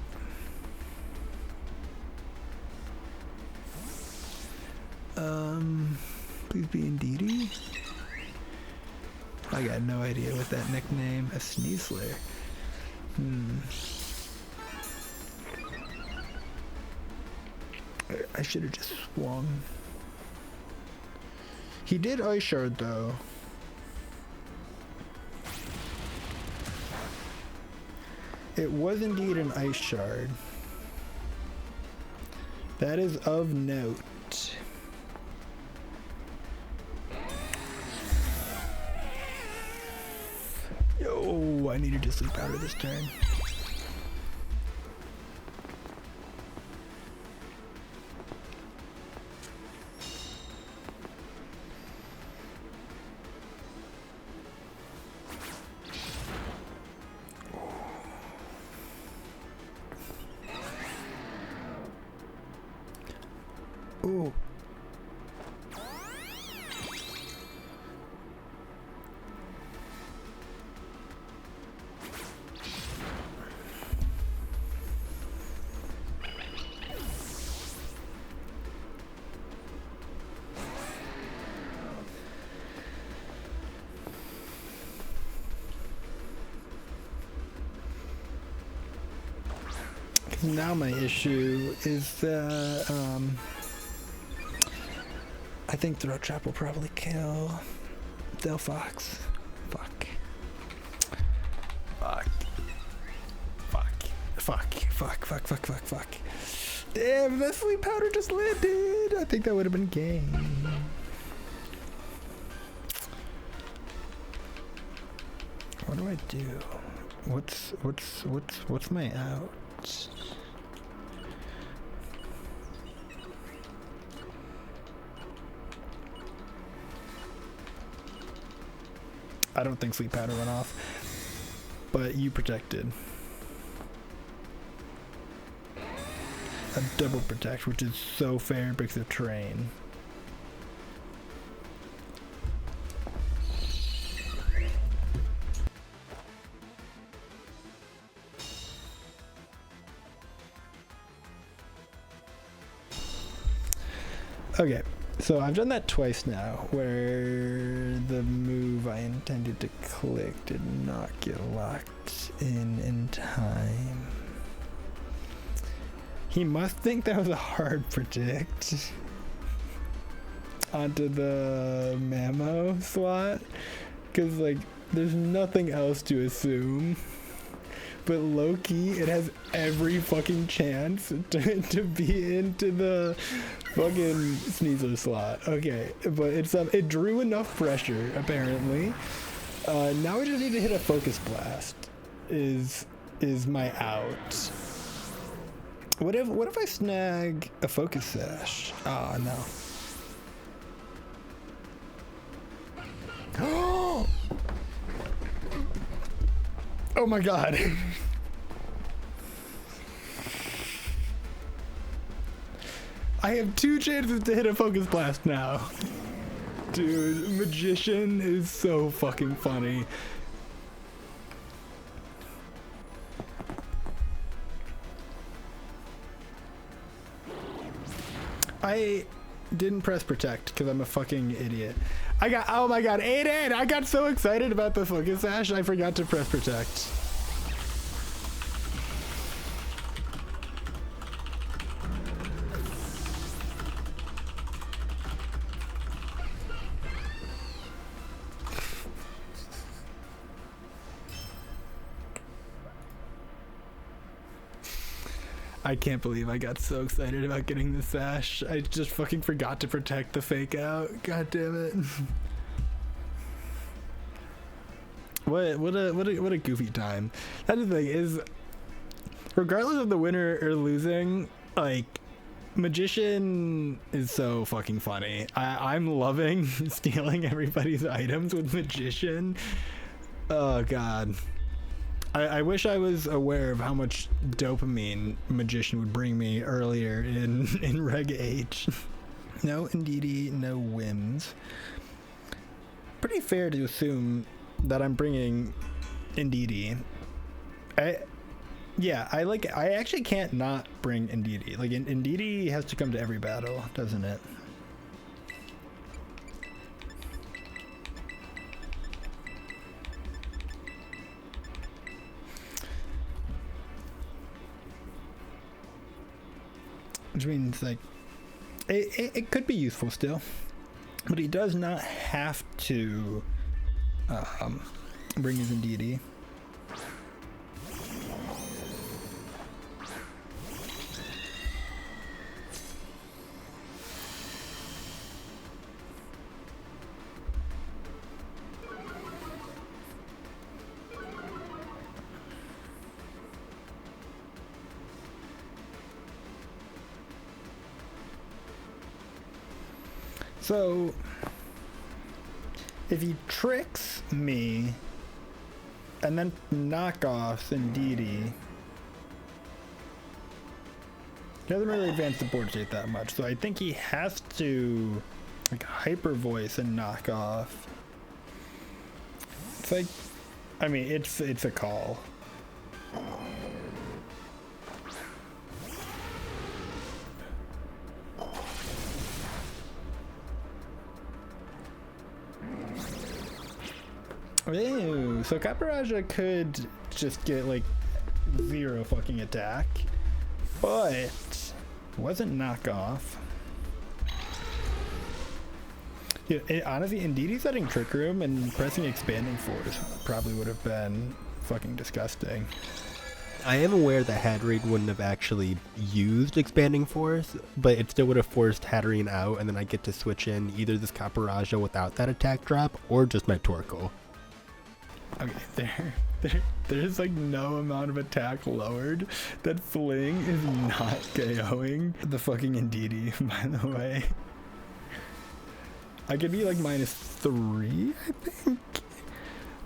Please be Indeedee. I got no idea what that nickname. A Sneasler. I should have just swung. He did Ice Shard though. It was indeed an Ice Shard. That is of note. Yo, I needed to sleep powder this turn. Ooh. Now my issue is that I think Throat Trap will probably kill Delphox. Fuck. Damn, that Sleep Powder just landed. I think that would have been game. What do I do? What's my out? I don't think Sleep Powder went off, but you protected. A double protect, which is so fair because of terrain. Okay. So I've done that twice now, where the move I intended to click did not get locked in time. He must think that was a hard predict onto the Mamo slot, because like there's nothing else to assume. But low-key, it has every fucking chance to be into the fucking Sneasler slot. Okay, but it drew enough pressure, apparently. Now we just need to hit a Focus Blast, is my out. What if I snag a Focus Sash? Oh, no. Oh my god. I have 2 chances to hit a Focus Blast now. Dude, Magician is so fucking funny. I didn't press protect because I'm a fucking idiot. Oh my god, 8-8! I got so excited about the Focus Sash, I forgot to press protect. I can't believe I got so excited about getting the sash. I just fucking forgot to protect the fake out. God damn it. What a goofy time. That's the thing is, regardless of the winner or losing, like, Magician is so fucking funny. I'm loving stealing everybody's items with Magician. Oh god. I wish I was aware of how much dopamine Magician would bring me earlier in Reg H. No Indeedee, no whims. Pretty fair to assume that I'm bringing Indeedee. I actually can't not bring Indeedee. Like, Indeedee has to come to every battle, doesn't it? Which means, like, it could be useful still, but he does not have to bring his Indeedee. So, if he tricks me and then knockoffs Indeedee, he doesn't really advance the board state that much, so I think he has to, like, hyper voice and knock off. It's like, I mean, it's a call. Ew, so Caparaja could just get, like, 0 fucking attack, but it wasn't knockoff. Yeah, honestly, Indeedee setting Trick Room and pressing Expanding Force probably would have been fucking disgusting. I am aware that Hatterene wouldn't have actually used Expanding Force, but it still would have forced Hatterene out, and then I get to switch in either this Caparaja without that attack drop, or just my Torkoal. Okay, there's like no amount of attack lowered. That Fling is not KOing the fucking Indeedee, by the way. I could be like -3, I think.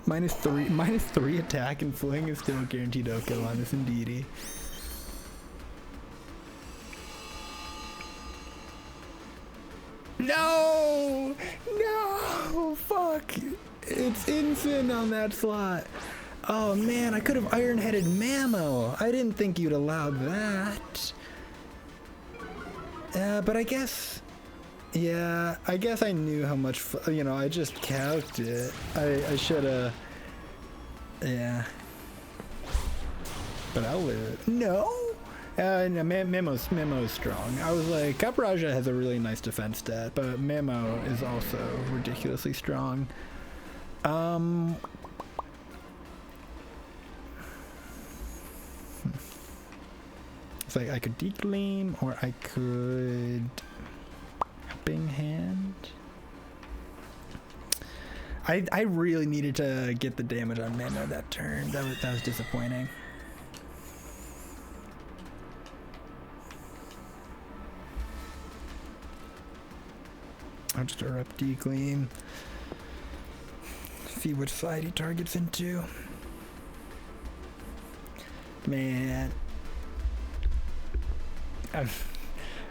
-3 attack and Fling is still a guaranteed OKO on this Indeedee. No! No! Fuck! It's Incin on that slot. Oh man, I could have Iron-Headed Mammo. I didn't think you'd allow that. But I guess... Yeah, I guess I knew how much... You know, I just calced it. I should've... Yeah. But I'll live. No? No, Memo's strong. I was like, Caparaja has a really nice defense stat, but Memo is also ridiculously strong. It's like I could Declaim, or I could Helping Hand. I really needed to get the damage on Memo that turn. That was disappointing. I'll just erupt Declaim. See which side he targets into.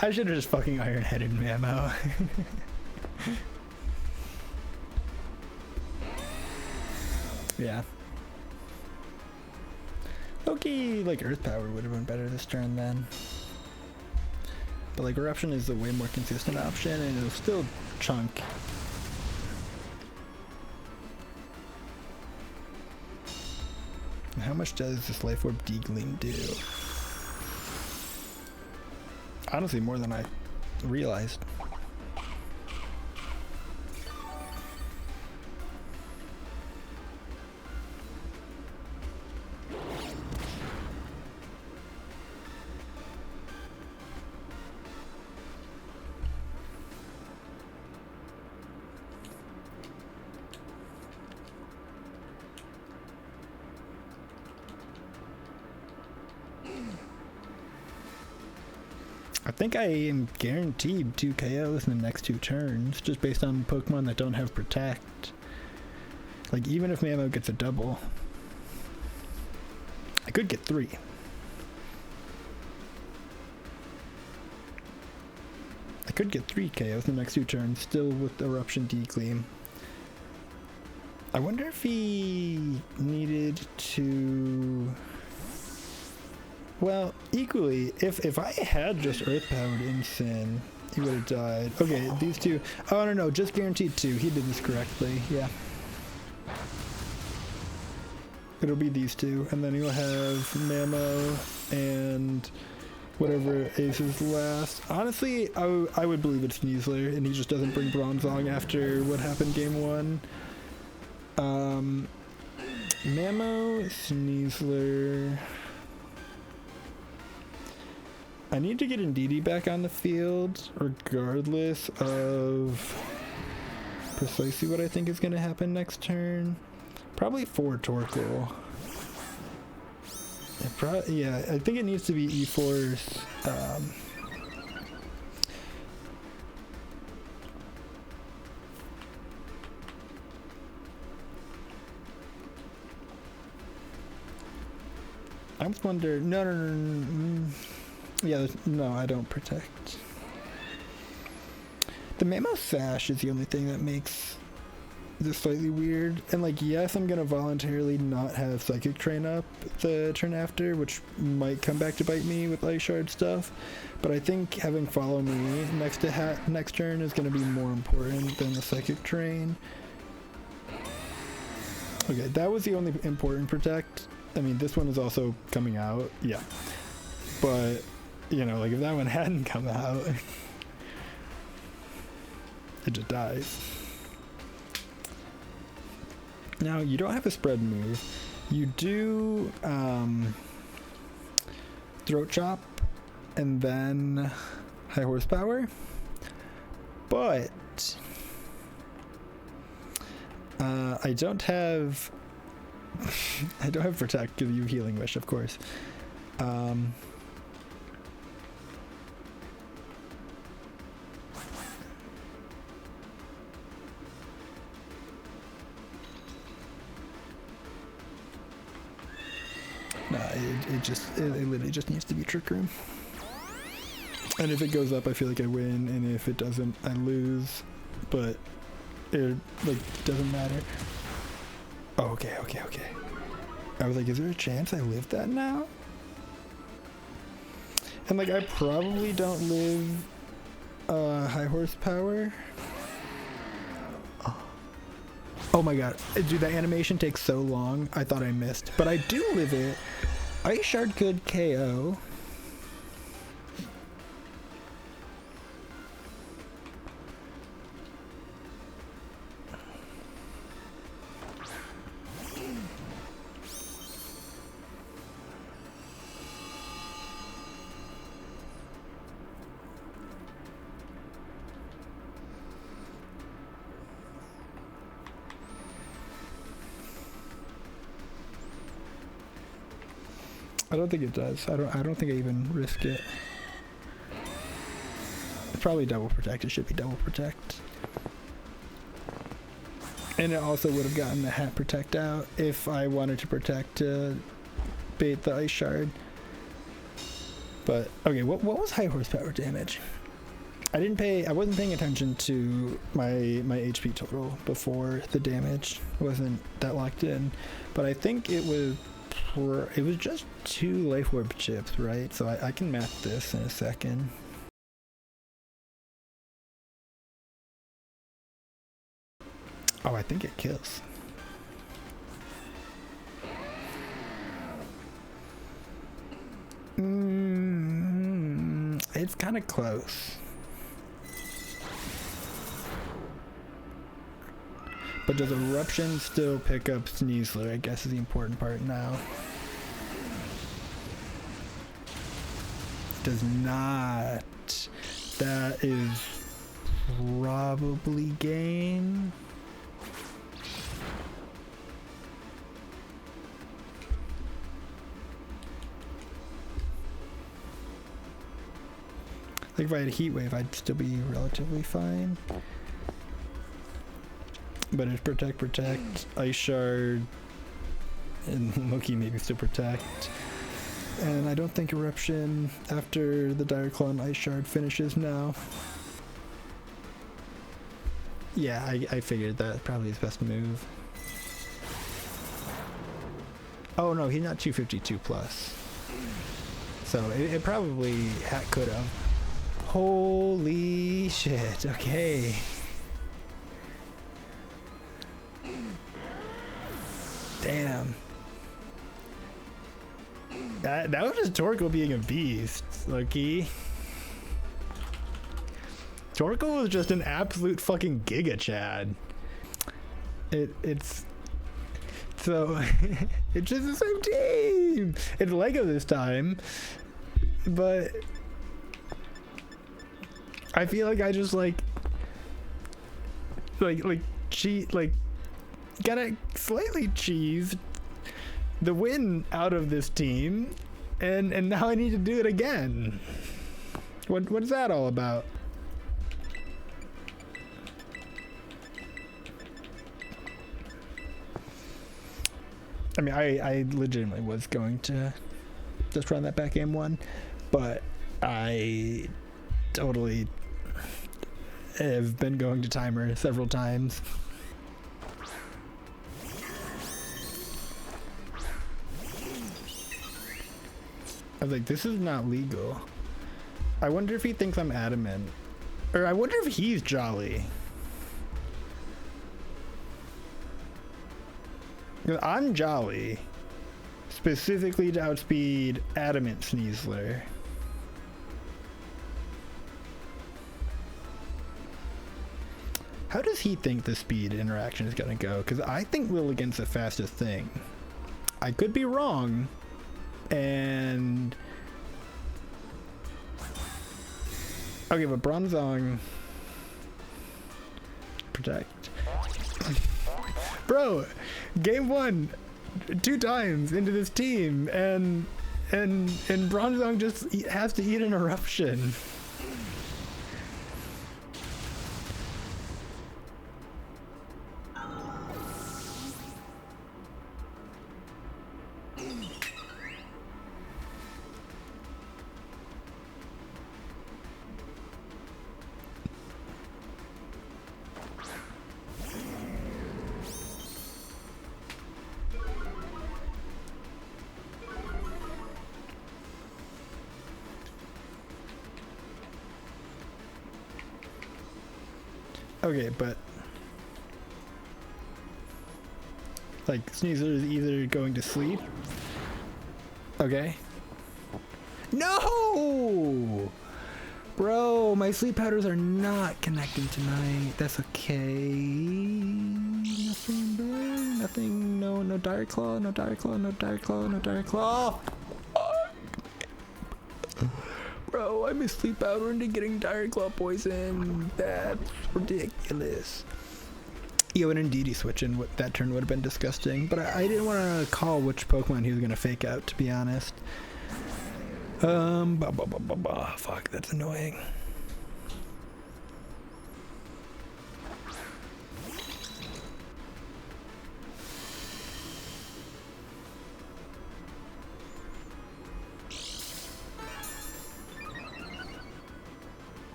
I I should have just fucking Iron-Headed Mamo. Yeah. Okay, like Earth Power would have been better this turn then. But like Eruption is the way more consistent option, and it'll still chunk. How much does this Life Orb Degleam do? Honestly, more than I realized. I think I am guaranteed 2 KOs in the next 2 turns, just based on Pokemon that don't have Protect. Like, even if Mamo gets a double, I could get 3. I could get 3 KOs in the next 2 turns, still with Eruption Degleam. I wonder if he needed to... Well, equally, if I had just Earth-powered Incin, he would have died. Okay, these 2... Oh, no, just guaranteed 2. He did this correctly, yeah. It'll be these 2, and then he'll have Mamo and whatever aces last. Honestly, I would believe it's Sneasler, and he just doesn't bring Bronzong after what happened game 1. Mamo, Sneasler... I need to get Indeedee back on the field, regardless of precisely what I think is going to happen next turn. Probably 4 Torkoal. Yeah, I think it needs to be E-Force. I was wondering... No. Yeah, no, I don't Protect. The Mamo Sash is the only thing that makes this slightly weird. And like, yes, I'm gonna voluntarily not have Psychic Train up the turn after, which might come back to bite me with Ice Shard stuff. But I think having Follow Me next to next turn is gonna be more important than the Psychic Train. Okay, that was the only important Protect. I mean, this one is also coming out, yeah. But you know, like if that one hadn't come out, it just dies. Now, you don't have a spread move. You do Throat Chop and then High Horsepower, but I don't have I don't have Protect because you have Healing Wish, of course. It literally just needs to be Trick Room. And if it goes up, I feel like I win, and if it doesn't, I lose. But it like doesn't matter. Oh, okay. I was like, is there a chance I live that now? And like, I probably don't live High Horsepower. Oh my god, dude, that animation takes so long. I thought I missed, but I do live it. Ice Shard could KO. I don't think it does. I don't think I even risk it. It's probably double protect. It should be double protect. And it also would have gotten the hat protect out if I wanted to protect to bait the Ice Shard. But okay, what was high horsepower damage? I wasn't paying attention to my HP total before the damage. Wasn't that locked in, but I think it was just 2 life orb chips, right? So I can math this in a second. Oh, I think it kills. It's kind of close. But does Eruption still pick up Sneasler, I guess is the important part now. Does not. That is probably game. Like if I had Heat Wave, I'd still be relatively fine. But it's Protect, Ice Shard, and Loki maybe still Protect. And I don't think Eruption after the Dire Claw and Ice Shard finishes now. Yeah, I figured that probably his best move. Oh no, he's not 252 plus. So it probably could have. Holy shit, okay. Damn. That was just Torkoal being a beast, Loki. Torkoal was just an absolute fucking Giga Chad. It's so it's just the same team. It's Lego this time, but I feel like I just like cheat, gotta slightly cheese the win out of this team, and now I need to do it again. What's that all about? I mean, I legitimately was going to just run that back game 1, but I totally have been going to timer several times. I was like, this is not legal. I wonder if he thinks I'm adamant. Or I wonder if he's jolly. I'm jolly. Specifically to outspeed Adamant Sneasler. How does he think the speed interaction is gonna go? Because I think Lilligant's the fastest thing. I could be wrong. And okay, but Bronzong Protect. Bro, game 1 2 times into this team, and Bronzong just has to eat an eruption. Okay, but like Sneasler is either going to sleep. Okay. No! Bro, my sleep powders are not connecting tonight. That's okay. Nothing bad. Nothing. No Dire Claw. No Dire Claw. No Dire Claw. No Dire Claw. Bro, I missed sleep powder into getting Dire Claw poison. That's ridiculous. Yo, and indeed he switching. What that turn would have been disgusting. But I didn't want to call which Pokemon he was gonna fake out, to be honest. Fuck, that's annoying.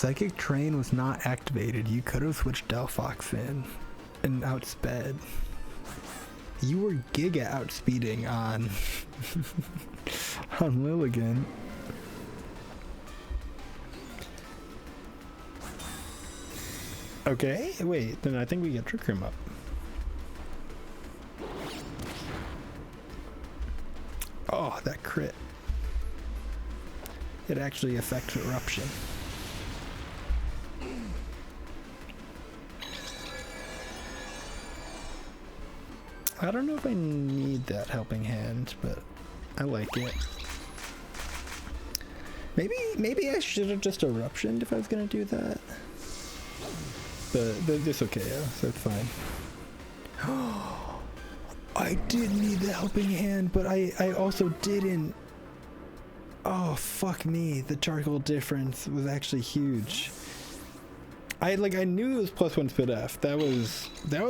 Psychic Train was not activated. You could have switched Delphox in and outsped. You were giga outspeeding on on Lilligant. Okay, wait, then I think we get Trick Room up. Oh, that crit. It actually affects Eruption. I don't know if I need that helping hand, but I like it. Maybe I should have just Eruptioned if I was gonna do that. But it's okay, so it's fine. I did need the helping hand, but I also didn't. Oh, fuck me. The charcoal difference was actually huge. I knew it was +1 spit F. That was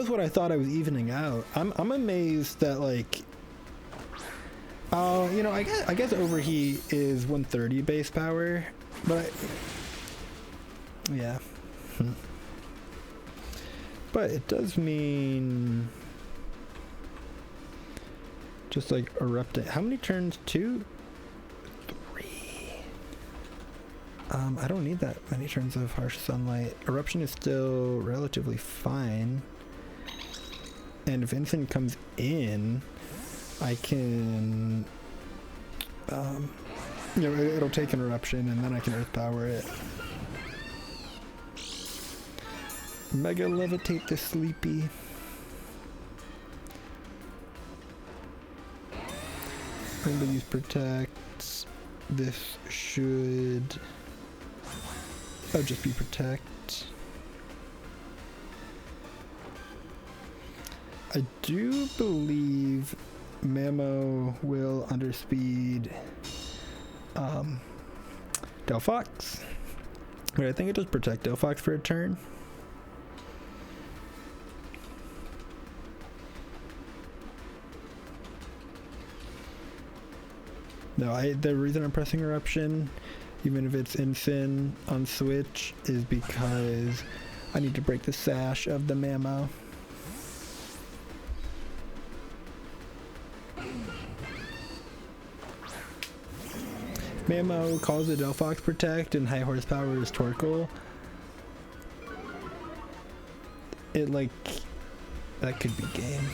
what I thought I was evening out. I'm amazed that you know, I guess overheat is 130 base power, but yeah. But it does mean just erupting. How many turns? 2? 3. I don't need that many turns of harsh sunlight. Eruption is still relatively fine. And if Instant comes in, I can you know, it'll take an Eruption and then I can Earth Power it. Mega Levitate the Sleepy. Rainbow Use Protect. This should just be Protect. I do believe Mamo will underspeed Delphox. Wait, I think it does Protect Delphox for a turn. No, the reason I'm pressing Eruption, even if it's Instant on Switch, is because I need to break the sash of the Mamo. Mamo calls it Delphox Protect and high horsepower is Torkoal. That could be game.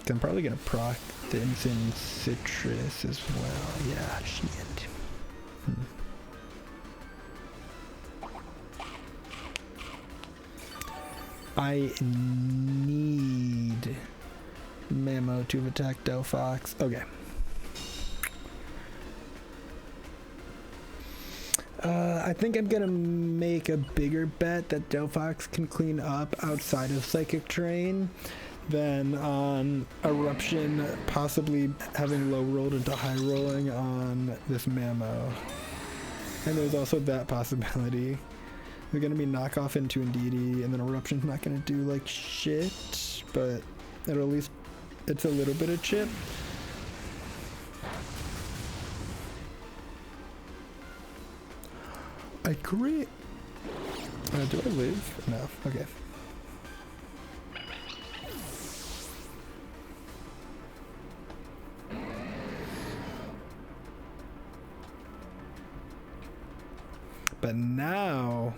I'm probably gonna proc the Instant Citrus as well. Yeah, shit. I need Mamo to attack Delphox. Okay. I think I'm gonna make a bigger bet that Delphox can clean up outside of Psychic Terrain than on Eruption possibly having low rolled into high rolling on this Mamo. And there's also that possibility. They're gonna be knockoff into Indeedee, and then Eruption's not gonna do shit, but at least it's a little bit of chip. I crit. Do I live? No. Okay. But now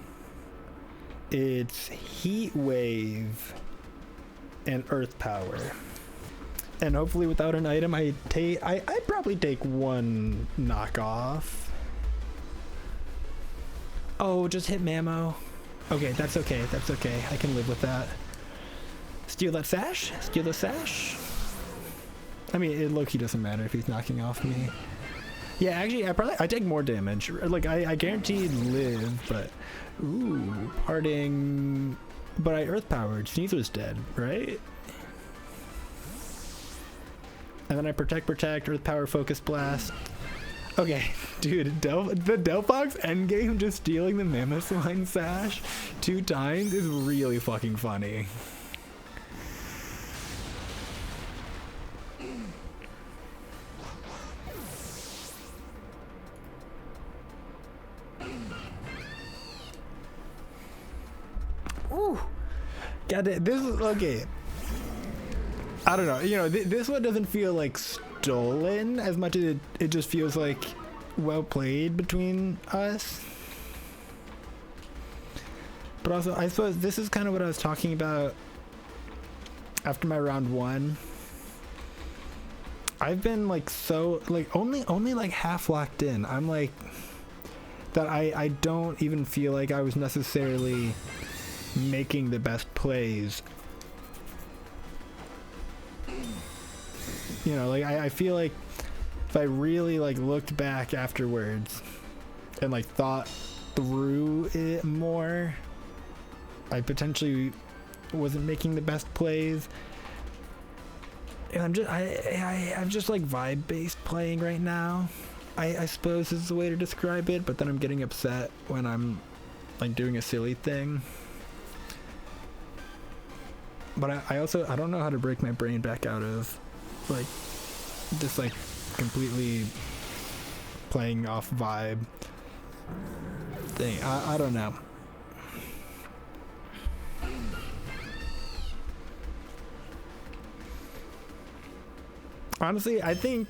it's Heat Wave and Earth Power. And hopefully without an item, I'd probably take one knockoff. Oh, just hit Mamo. Okay, that's okay. That's okay. I can live with that. Steal that sash? Steal the sash? I mean, it low-key doesn't matter if he's knocking off me. Yeah, actually, I take more damage. I guaranteed live, but ooh, parting. But I earth powered. Sneaser's dead, right? And then I protect, earth power, focus blast. Okay, dude, the Delphox endgame just stealing the Mammothline sash 2 times is really fucking funny. Ooh. God, this is okay. I don't know. You know, this one doesn't feel like stolen as much as it just feels like well played between us. But also, I suppose this is kind of what I was talking about after my round 1. I've been like so like only like half locked in. I'm like that I don't even feel like I was necessarily making the best plays. You know, like I feel like if I really like looked back afterwards and like thought through it more, I potentially wasn't making the best plays. And I'm just like vibe based playing right now. I suppose is the way to describe it, but then I'm getting upset when I'm like doing a silly thing. But I don't know how to break my brain back out of like just like completely playing off vibe thing. I don't know. Honestly, I think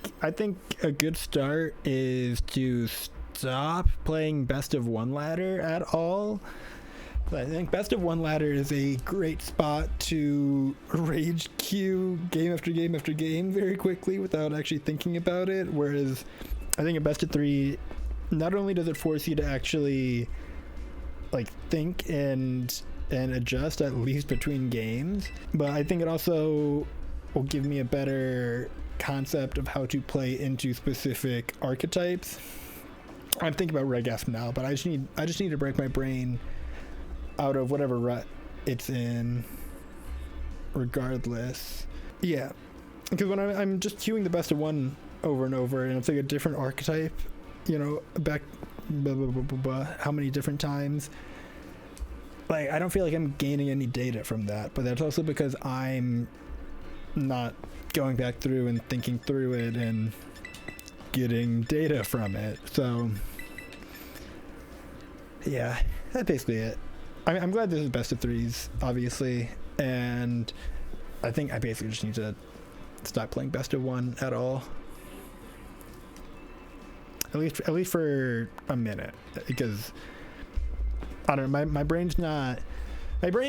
a good start is to stop playing best of one ladder at all. I think best of one ladder is a great spot to rage queue game after game after game very quickly without actually thinking about it. Whereas I think a best of 3, not only does it force you to actually like think and adjust at least between games, but I think it also will give me a better concept of how to play into specific archetypes. I'm thinking about Regasp now, but I just need to break my brain out of whatever rut it's in regardless. Yeah, because when I'm just queuing the best of one over and over and it's like a different archetype, you know, back blah, blah, blah, blah, blah, how many different times, like I don't feel like I'm gaining any data from that. But that's also because I'm not going back through and thinking through it and getting data from it. So yeah, that's basically it. I'm glad this is best of 3s, obviously, and I think I basically just need to stop playing best of 1 at all. At least for a minute, because I don't know, my brain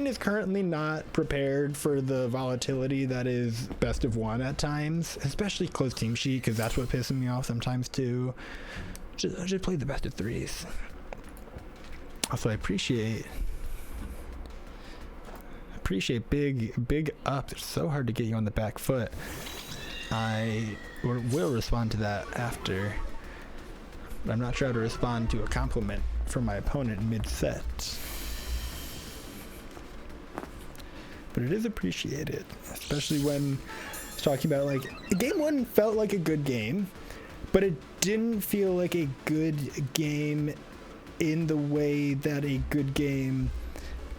is currently not prepared for the volatility that is best of 1 at times, especially close team sheet, because that's what pisses me off sometimes too. Just play the best of 3s. Also, I appreciate big up. It's so hard to get you on the back foot. I will respond to that after, but I'm not sure how to respond to a compliment from my opponent mid-set. But it is appreciated, especially when it's talking about like game 1 felt like a good game, but it didn't feel like a good game in the way that a good game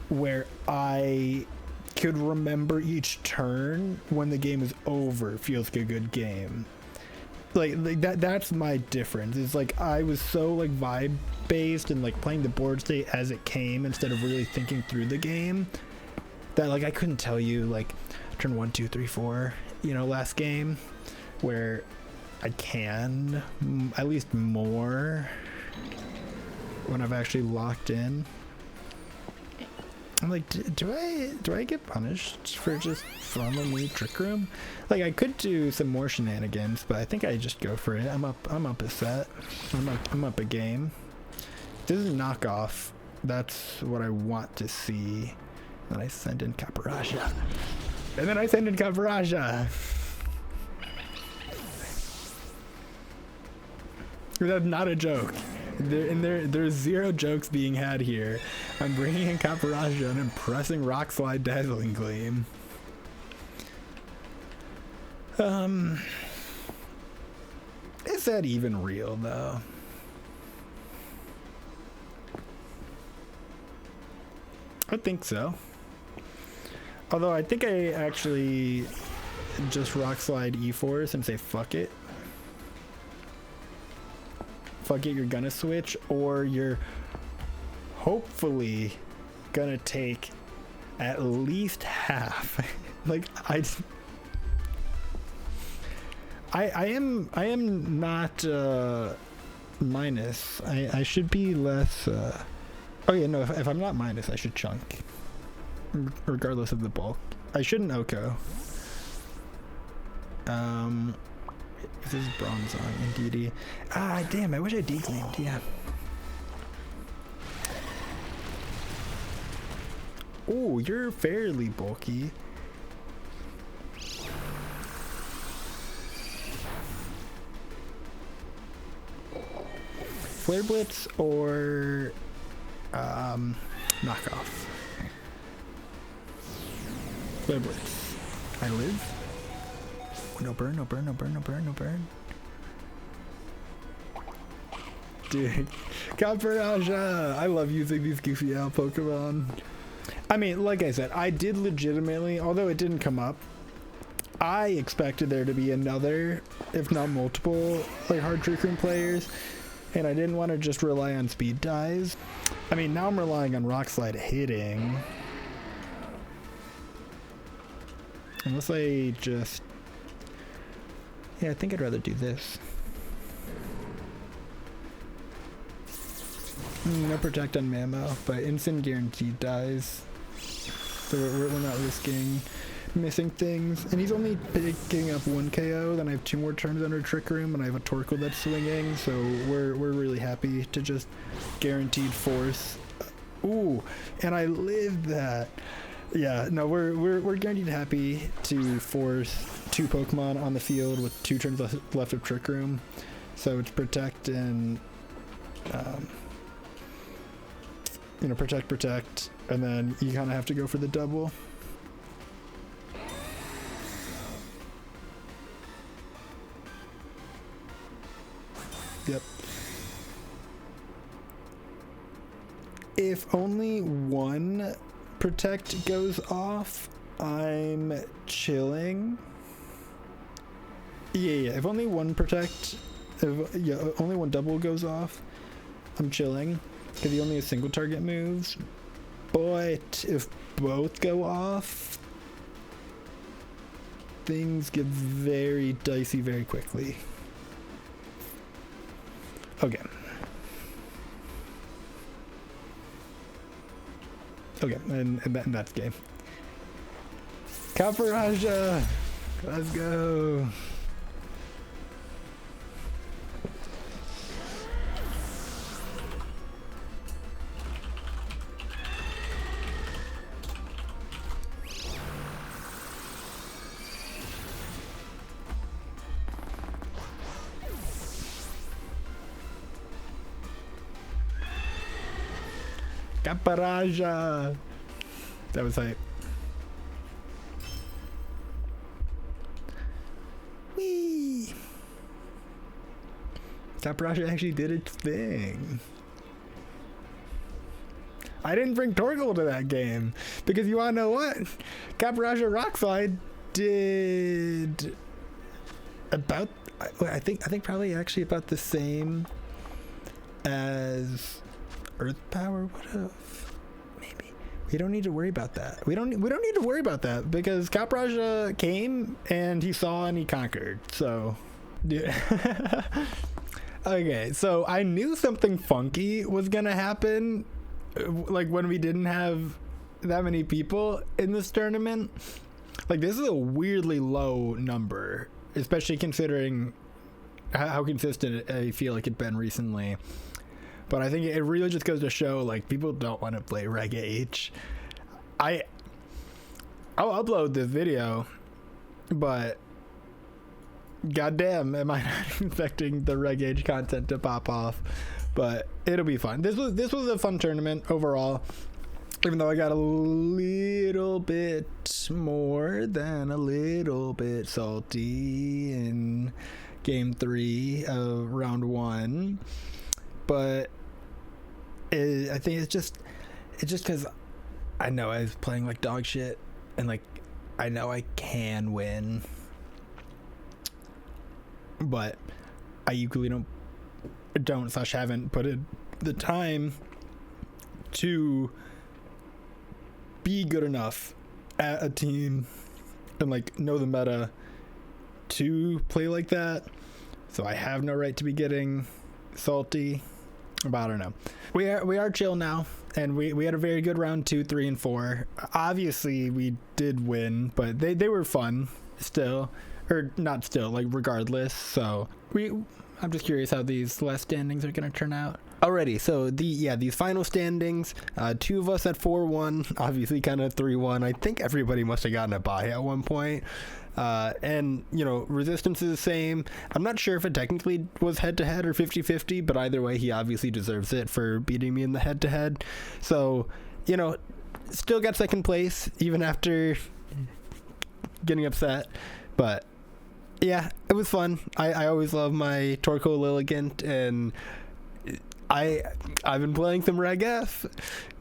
where I could remember each turn when the game is over feels like a good game. Like that's my difference. It's like I was so like vibe based and like playing the board state as it came instead of really thinking through the game, that like I couldn't tell you like turn 1, 2, 3, 4, you know, last game, where I can at least more when I've actually locked in. I'm like, do I get punished for just following me Trick Room? Like I could do some more shenanigans, but I think I just go for it. I'm up a set. I'm up a game. This is a knockoff. That's what I want to see. And I send in Caparaja. And then I send in Caparaja. That's not a joke. There's zero jokes being had here. I'm bringing in Caparaja and I'm pressing Rock Slide Dazzling Gleam. Is that even real though? I think so. Although I think I actually just Rock Slide E-Force and say fuck it. Fuck it, you're gonna switch, or you're hopefully gonna take At least half. Like I am not minus. I should be less. Oh yeah, no. If I'm not minus, I should chunk, regardless of the bulk. I shouldn't Oko. This is Bronzong and DD. Ah, damn! I wish I declaimed. Yeah. Oh, you're fairly bulky. Flare Blitz or knockoff. Flare Blitz. I live. No burn, no burn, no burn, no burn, no burn. Dude, Caparaja! I love using these goofy out Pokemon. I mean, like I said, I did legitimately, although it didn't come up, I expected there to be another, if not multiple, like hard Trick Room players, and I didn't want to just rely on speed dives. I mean, now I'm relying on Rock Slide hitting. Unless I just... Yeah, I think I'd rather do this. No protect on Mammo, but instant guaranteed dies. So we're not risking missing things. And he's only picking up 1 KO, then I have 2 more turns under Trick Room, and I have a Torkoal that's swinging, so we're really happy to just guaranteed force. Ooh, and I lived that. Yeah, no, we're guaranteed happy to force 2 Pokemon on the field with 2 turns left of Trick Room. So it's protect and you know, protect, and then you kind of have to go for the double. Yep. If only 1 protect goes off, I'm chilling. Yeah, if only 1 protect, if only 1 double goes off, I'm chilling. Because he only has single target moves. But if both go off, things get very dicey very quickly. Okay. Okay, and that's game. Caparaja! Let's go! Caparaja! That was hype. Whee! Caparaja actually did its thing. I didn't bring Torkoal to that game because you wanna know what? Caparaja Rock Slide did about, I think probably actually about the same as Earth Power would have. Maybe. We don't need to worry about that. We don't need to worry about that because Caparaja came and he saw and he conquered. So, yeah. Okay, so I knew something funky was gonna happen, like when we didn't have that many people in this tournament. Like, this is a weirdly low number, especially considering how consistent I feel like it's been recently. But I think it really just goes to show, like, people don't want to play Reg H. I'll upload this video, but goddamn, am I not expecting the Reg H content to pop off? But it'll be fun. This was a fun tournament overall, even though I got a little bit more than a little bit salty in game 3 of round 1. But I think it's just because I know I was playing like dog shit, and like I know I can win, but I usually haven't put in the time to be good enough at a team and like know the meta to play like that. So I have no right to be getting salty. But I don't know. We are chill now, and we had a very good round 2, 3, and 4. Obviously, we did win, but they were fun still, or not still, like regardless. So I'm just curious how these last standings are gonna turn out. Alrighty, so these final standings, 2 of us at 4-1, obviously kind of 3-1. I think everybody must have gotten a bye at one point. And, you know, Resistance is the same. I'm not sure if it technically was head-to-head or 50-50, but either way, he obviously deserves it for beating me in the head-to-head. So, you know, still got second place, even after getting upset. But, yeah, it was fun. I always love my Torkoal Lilligant, and I've been playing some Reg F.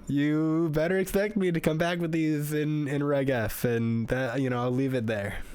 You better expect me to come back with these in Reg F, and that, you know, I'll leave it there.